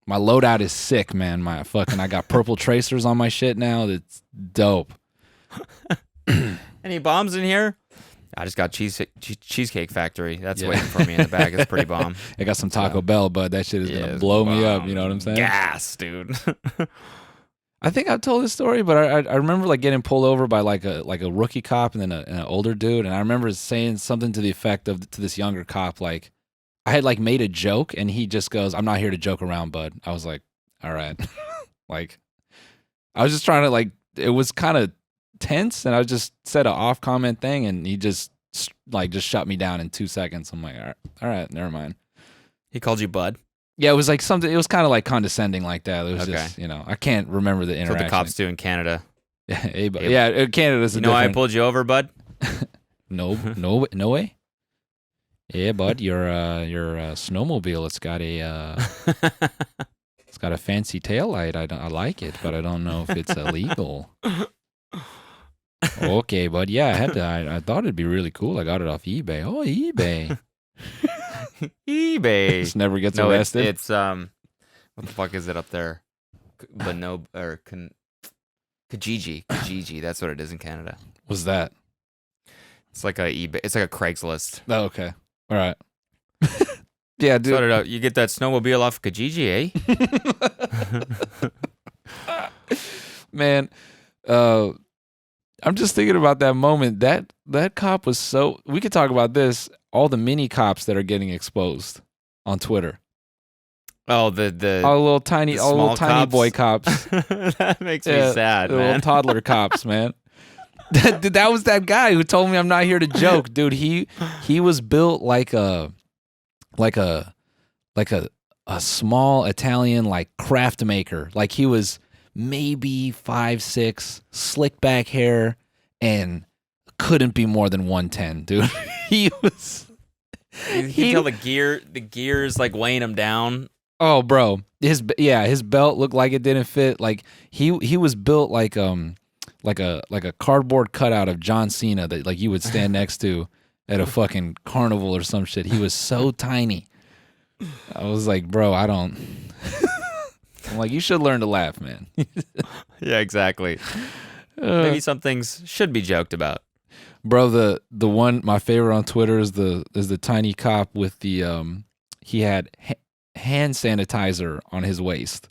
My loadout is sick, man. I got purple tracers on my shit now. That's dope. Any bombs in here? I just got Cheesecake Factory. That's waiting for me in the bag. It's pretty bomb. I got some Taco Bell, but that shit is gonna blow me up. You know what I'm saying? Gas, dude. I think I've told this story, but I remember like getting pulled over by like a rookie cop and then an older dude, and I remember saying something to the effect of to this younger cop, like I had like made a joke, and he just goes, "I'm not here to joke around, bud." I was like, all right. Like I was just trying to like, it was kind of tense, and I just said an off comment thing, and he just shut me down in 2 seconds. I'm like, all right, never mind. He called you bud? Yeah, it was like something. It was kind of like condescending like that. It was just, you know, I can't remember the interaction. That's what the cops do in Canada. Yeah, Canada's a different. I pulled you over, bud? No way. Yeah, bud, your snowmobile. It's got a fancy taillight. I like it, but I don't know if it's illegal. Okay, bud. Yeah, I thought it'd be really cool. I got it off eBay. Oh, eBay. eBay. Just never gets arrested. It's what the fuck is it up there? Kijiji. That's what it is in Canada. What's that? It's like a eBay. It's like a Craigslist. Oh, okay. All right. Yeah, dude. Sort it out. You get that snowmobile off Kijiji, eh? Man, I'm just thinking about that moment. That cop was so. We could talk about this. All the mini cops that are getting exposed on Twitter. Oh, the All little tiny small cops. boy cops. That makes me Yeah, sad, the little man. toddler cops, man. That was that guy who told me I'm not here to joke, dude. He was built like a small Italian like craft maker. Like he was maybe 5'6", slick back hair, and couldn't be more than 110, dude. He was. You can tell the gears like weighing him down. Oh, bro, his belt looked like it didn't fit. Like he was built like a cardboard cutout of John Cena that like you would stand next to at a fucking carnival or some shit. He was so tiny. I was like, bro, I don't. I'm like, you should learn to laugh, man. Yeah, exactly. Maybe some things should be joked about. Bro, the one my favorite on Twitter is the tiny cop with the he had hand sanitizer on his waist.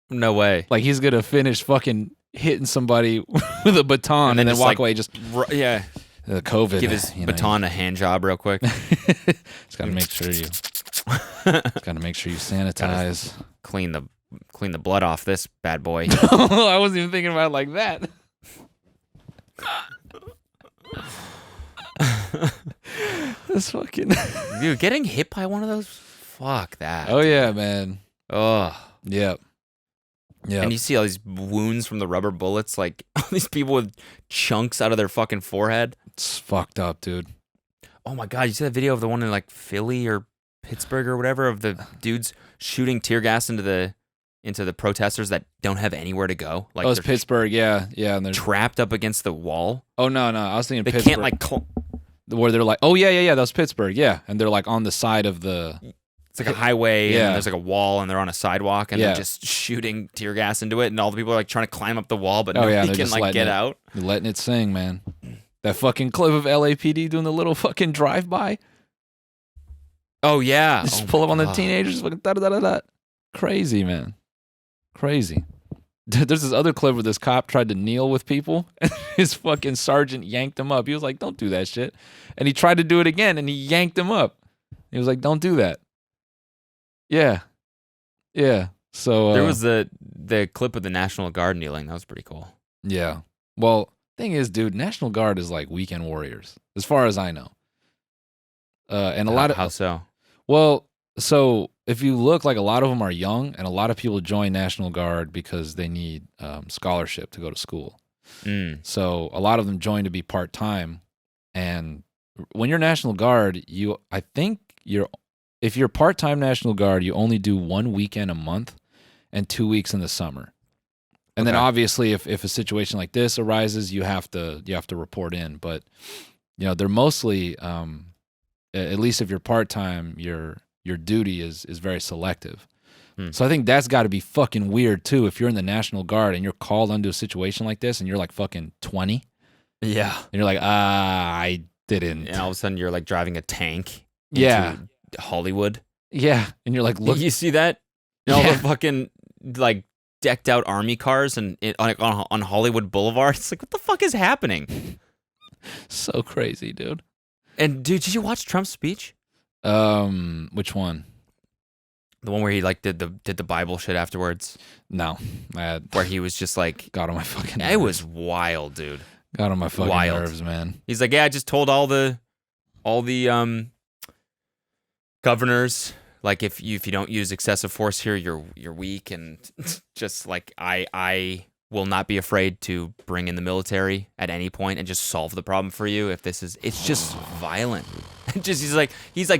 No way. Like he's gonna finish fucking hitting somebody with a baton and then walk like, away. Just yeah. The COVID. Give his baton a hand job real quick. Just gotta make sure you. Gotta make sure you sanitize. Clean the blood off this bad boy. I wasn't even thinking about it like that. This fucking. Dude, getting hit by one of those. Fuck that. Oh yeah, man. Oh. Yep. Yeah. And you see all these wounds from the rubber bullets, like all these people with chunks out of their fucking forehead. It's fucked up, dude. Oh my god, you see that video of the one in like Philly or Pittsburgh or whatever of the dudes shooting tear gas into the protesters that don't have anywhere to go? Like it's Pittsburgh, yeah, and they're trapped up against the wall. Oh no, I was thinking They Pittsburgh. can't like where they're like, oh yeah, that was Pittsburgh, yeah, and they're like on the side of the. It's like a highway, Yeah. and there's like a wall, and they're on a sidewalk, and Yeah. they're just shooting tear gas into it, and all the people are like trying to climb up the wall, but Oh, yeah, nobody they're can just like letting get it- out. They're letting it sing, man. That fucking clip of LAPD doing the little fucking drive-by. Oh yeah, Just Oh, pull my up on the God. teenagers, fucking da-da-da-da-da. Crazy, man. Crazy. There's this other clip where this cop tried to kneel with people, and his fucking sergeant yanked him up. He was like, don't do that shit. And he tried to do it again, and he yanked him up. He was like, don't do that. Yeah. So There was the clip of the National Guard kneeling. That was pretty cool. Yeah. Well, thing is, dude, National Guard is like weekend warriors, as far as I know. And a lot of how so? Well, so if you look, like a lot of them are young, and a lot of people join National Guard because they need scholarship to go to school. Mm. So a lot of them join to be part time. And when you're National Guard, if you're part time National Guard, you only do 1 weekend a month and 2 weeks in the summer. And then Okay. obviously, if a situation like this arises, you have to report in. But they're mostly, at least if you're part time, your duty is very selective. So I think that's got to be fucking weird too. If you're in the National Guard and you're called into a situation like this, and you're like fucking 20, Yeah. and you're like, I didn't. And all of a sudden, you're like driving a tank. Yeah. into Hollywood. Yeah, and you're like, look, You see that? All Yeah. the fucking like decked out army cars and on Hollywood Boulevard. It's like, what the fuck is happening? so crazy, dude. And dude, did you watch Trump's speech? Which one? The one where he like did the Bible shit afterwards, No, I where he was just like, got on my fucking. it was wild, dude. got on my fucking wild. nerves, man. He's like, yeah, I just told all the governors, like, if you don't use excessive force here, you're weak, and just like I will not be afraid to bring in the military at any point and just solve the problem for you if this is. It's just violent. He's like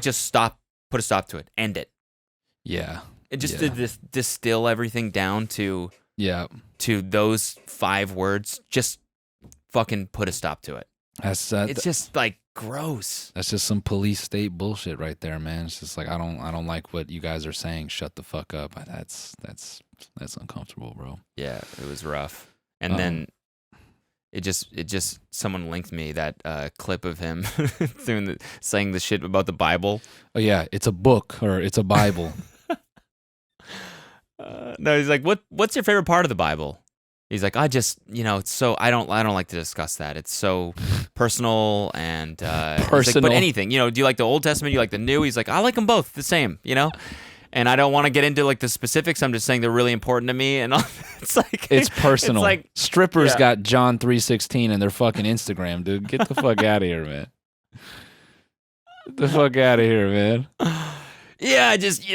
just stop, put a stop to it, end it. Yeah, It just Yeah. did this distill everything down to yeah. those 5 words. Just fucking put a stop to it. It's just like gross. That's just some police state bullshit right there, man. It's just like I don't like what you guys are saying. Shut the fuck up. That's uncomfortable, bro. Yeah, it was rough. And then it just someone linked me that clip of him saying the shit about the Bible. Oh yeah, it's a book or it's a Bible. No, he's like, what's your favorite part of the Bible? He's like, I just, it's so I don't like to discuss that. It's so personal and he's like, Personal. but anything, do you like the Old Testament? Do you like the New? He's like, I like them both the same, And I don't want to get into like the specifics. I'm just saying they're really important to me, and it's like It's personal. It's like, strippers yeah. got John 3:16 in their fucking Instagram, dude. Get the fuck out of here, man. Get the fuck out of here, man. yeah, I just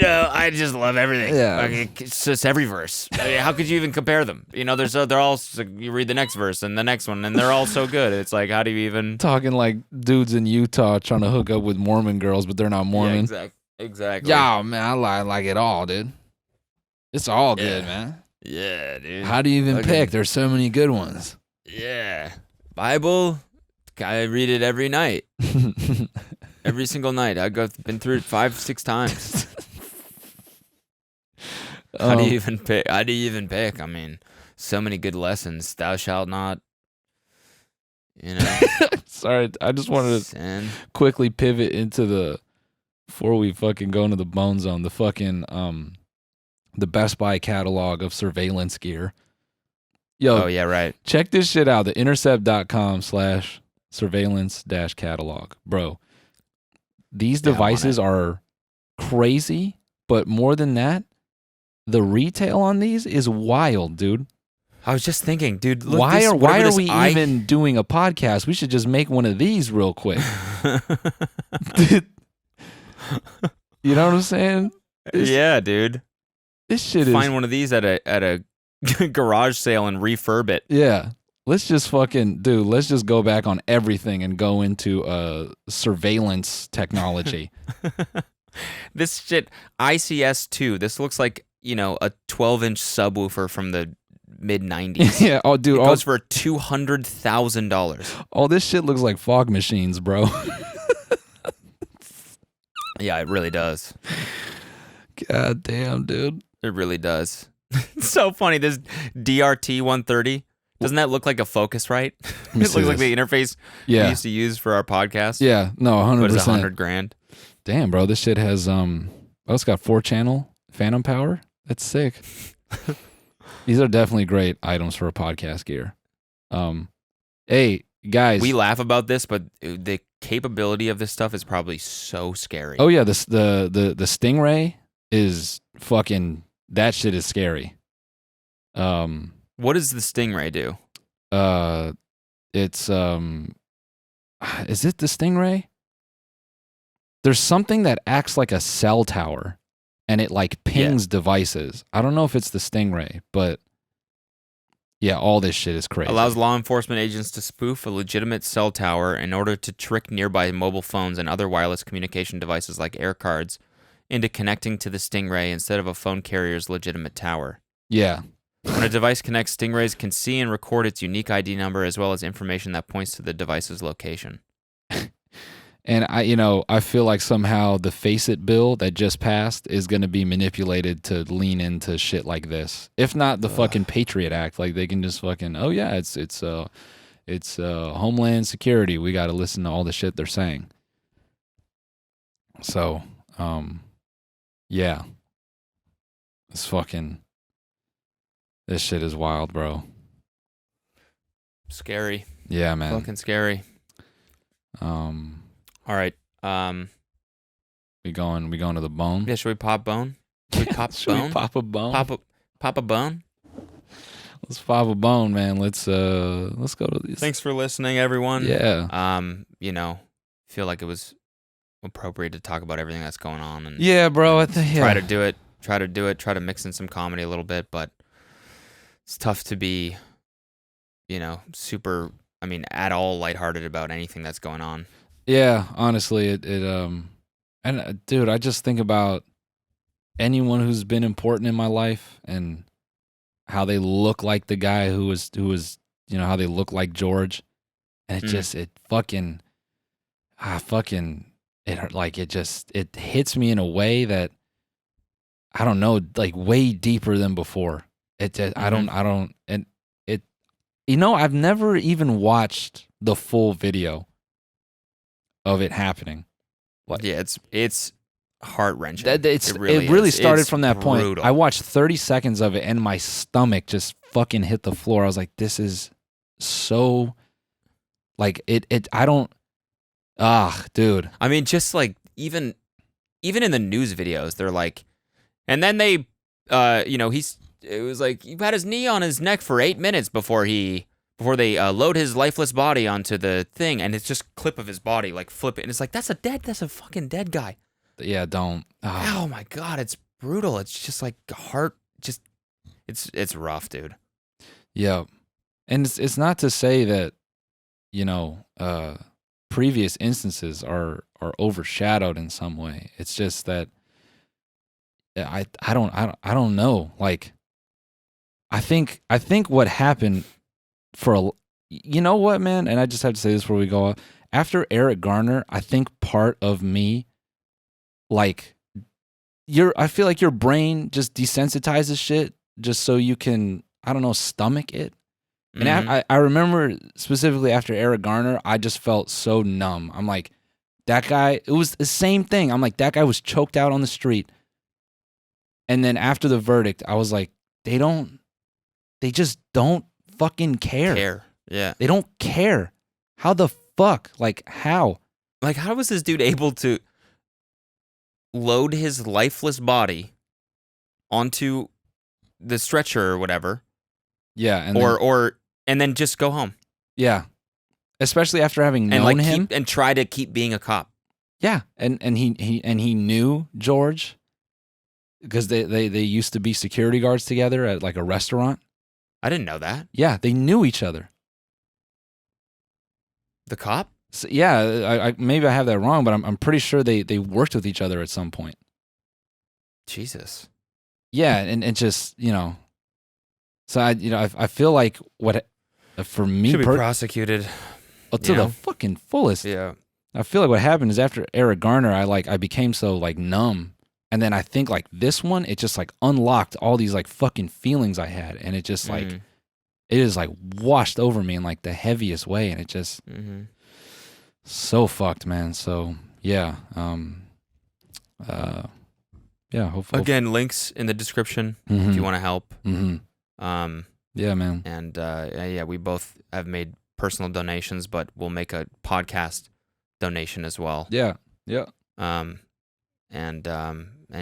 love everything. Yeah. Like, it's just every verse. I mean, how could you even compare them? They're all. You read the next verse and the next one, and they're all so good. It's like, how do you even? Talking like dudes in Utah trying to hook up with Mormon girls, but they're not Mormon. Yeah, exactly. Yeah, man, I like it all, dude. It's all good, Yeah. man. Yeah, dude. How do you even Fucking- pick? There's so many good ones. Yeah. Bible, I read it every night. Every single night. I've been through it 5-6 times. How do you even pick? I mean, so many good lessons. Thou shalt not, Sorry, I just wanted to sin. quickly pivot into before we fucking go into the bone zone, the fucking the Best Buy catalog of surveillance gear. Yo, Oh, yeah, right. check this shit out. The intercept.com/surveillance-catalog. Bro, these Yeah, I want devices are crazy, but more than that, the retail on these is wild, dude. I was just thinking, dude, look, Why this, are whatever this we eye- even doing a podcast? We should just make one of these real quick. You know what I'm saying? Yeah, dude. This shit is Find one of these at a garage sale and refurb it. yeah. Let's just let's just go back on everything and go into surveillance technology. This shit, ICS2. This looks like, a 12-inch subwoofer from the mid-90s. Yeah. Oh, dude. It goes for $200,000. All this shit looks like fog machines, bro. Yeah, it really does. God damn, dude. It really does. It's so funny. This DRT 130, doesn't that look like a Focusrite? It me looks see like this. the interface we Yeah. used to use for our podcast. Yeah. No, 100%. What is it, $100,000? Damn, bro. This shit has it's got 4-channel phantom power. That's sick. These are definitely great items for a podcast gear. Hey, guys. We laugh about this, but the capability of this stuff is probably so scary. Oh yeah, the Stingray is fucking, that shit is scary. What does the Stingray do? It's is it the Stingray? There's something that acts like a cell tower and it like pings devices. I don't know if it's the Stingray, but yeah, all this shit is crazy. Allows law enforcement agents to spoof a legitimate cell tower in order to trick nearby mobile phones and other wireless communication devices like air cards into connecting to the Stingray instead of a phone carrier's legitimate tower. Yeah. When a device connects, Stingrays can see and record its unique ID number as well as information that points to the device's location. And I feel like somehow the Face-It bill that just passed is going to be manipulated to lean into shit like this. If not the fucking Patriot Act, like they can just fucking, oh yeah, it's Homeland Security. We got to listen to all the shit they're saying. So, yeah, this shit is wild, bro. Scary. Yeah, man. Fucking scary. All right. We going to the bone. Yeah, should we pop bone? Should we pop Should bone? we pop a bone? Pop a bone? Let's pop a bone, man. Let's go to these. Thanks for listening, everyone. Yeah. Feel like it was appropriate to talk about everything that's going on and Yeah, bro. try to do it. Try to mix in some comedy a little bit, but it's tough to be, super, at all lighthearted about anything that's going on. Yeah, honestly, dude, I just think about anyone who's been important in my life and how they look like the guy who was, how they look like George, and it hits me in a way that I don't know, like way deeper than before. You know, I've never even watched the full video of it happening. Like, Yeah, it's heart wrenching. it really really is. started It's from that point. brutal. I watched 30 seconds of it and my stomach just fucking hit the floor. I was like, this is so like it I don't dude. I mean, just like even in the news videos, they're like, and then they, it was like he had his knee on his neck for 8 minutes before they load his lifeless body onto the thing, and it's just clip of his body like flip it, and it's like that's a fucking dead guy. Yeah, don't. Oh my god, it's brutal. It's just like it's rough, dude. Yeah. And it's not to say that, previous instances are overshadowed in some way. It's just that I don't know. Like, I think what happened you know what, man? And I just have to say this before we go off. After Eric Garner, I think part of me, like, I feel like your brain just desensitizes shit just so you can, I don't know, stomach it. And I remember specifically after Eric Garner, I just felt so numb. I'm like, that guy, it was the same thing. I'm like, that guy was choked out on the street. And then after the verdict, I was like, they just don't fucking care. Yeah. They don't care. How the fuck? Like, how? Like, how was this dude able to load his lifeless body onto the stretcher or whatever? Yeah. And then just go home yeah. Especially after having and known him. and try to keep being a cop. Yeah. And he knew George because they used to be security guards together at like a restaurant. I didn't know that. Yeah. They knew each other. The cop? So, yeah, I maybe I have that wrong, but I'm pretty sure they worked with each other at some point. Jesus. Yeah, and just so I feel like what for me Should be prosecuted. to the fucking fullest. Yeah. I feel like what happened is after Eric Garner, I became so like numb, and then I think like this one, it just like unlocked all these like fucking feelings I had, and it just like it is like washed over me in like the heaviest way, and it just so fucked, man. So yeah, yeah. Hopefully, Again, links in the description if you want to help. Yeah, man. And yeah, we both have made personal donations, but we'll make a podcast donation as well. Yeah. And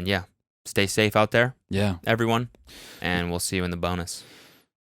yeah, stay safe out there, Yeah. everyone, and we'll see you in the bonus.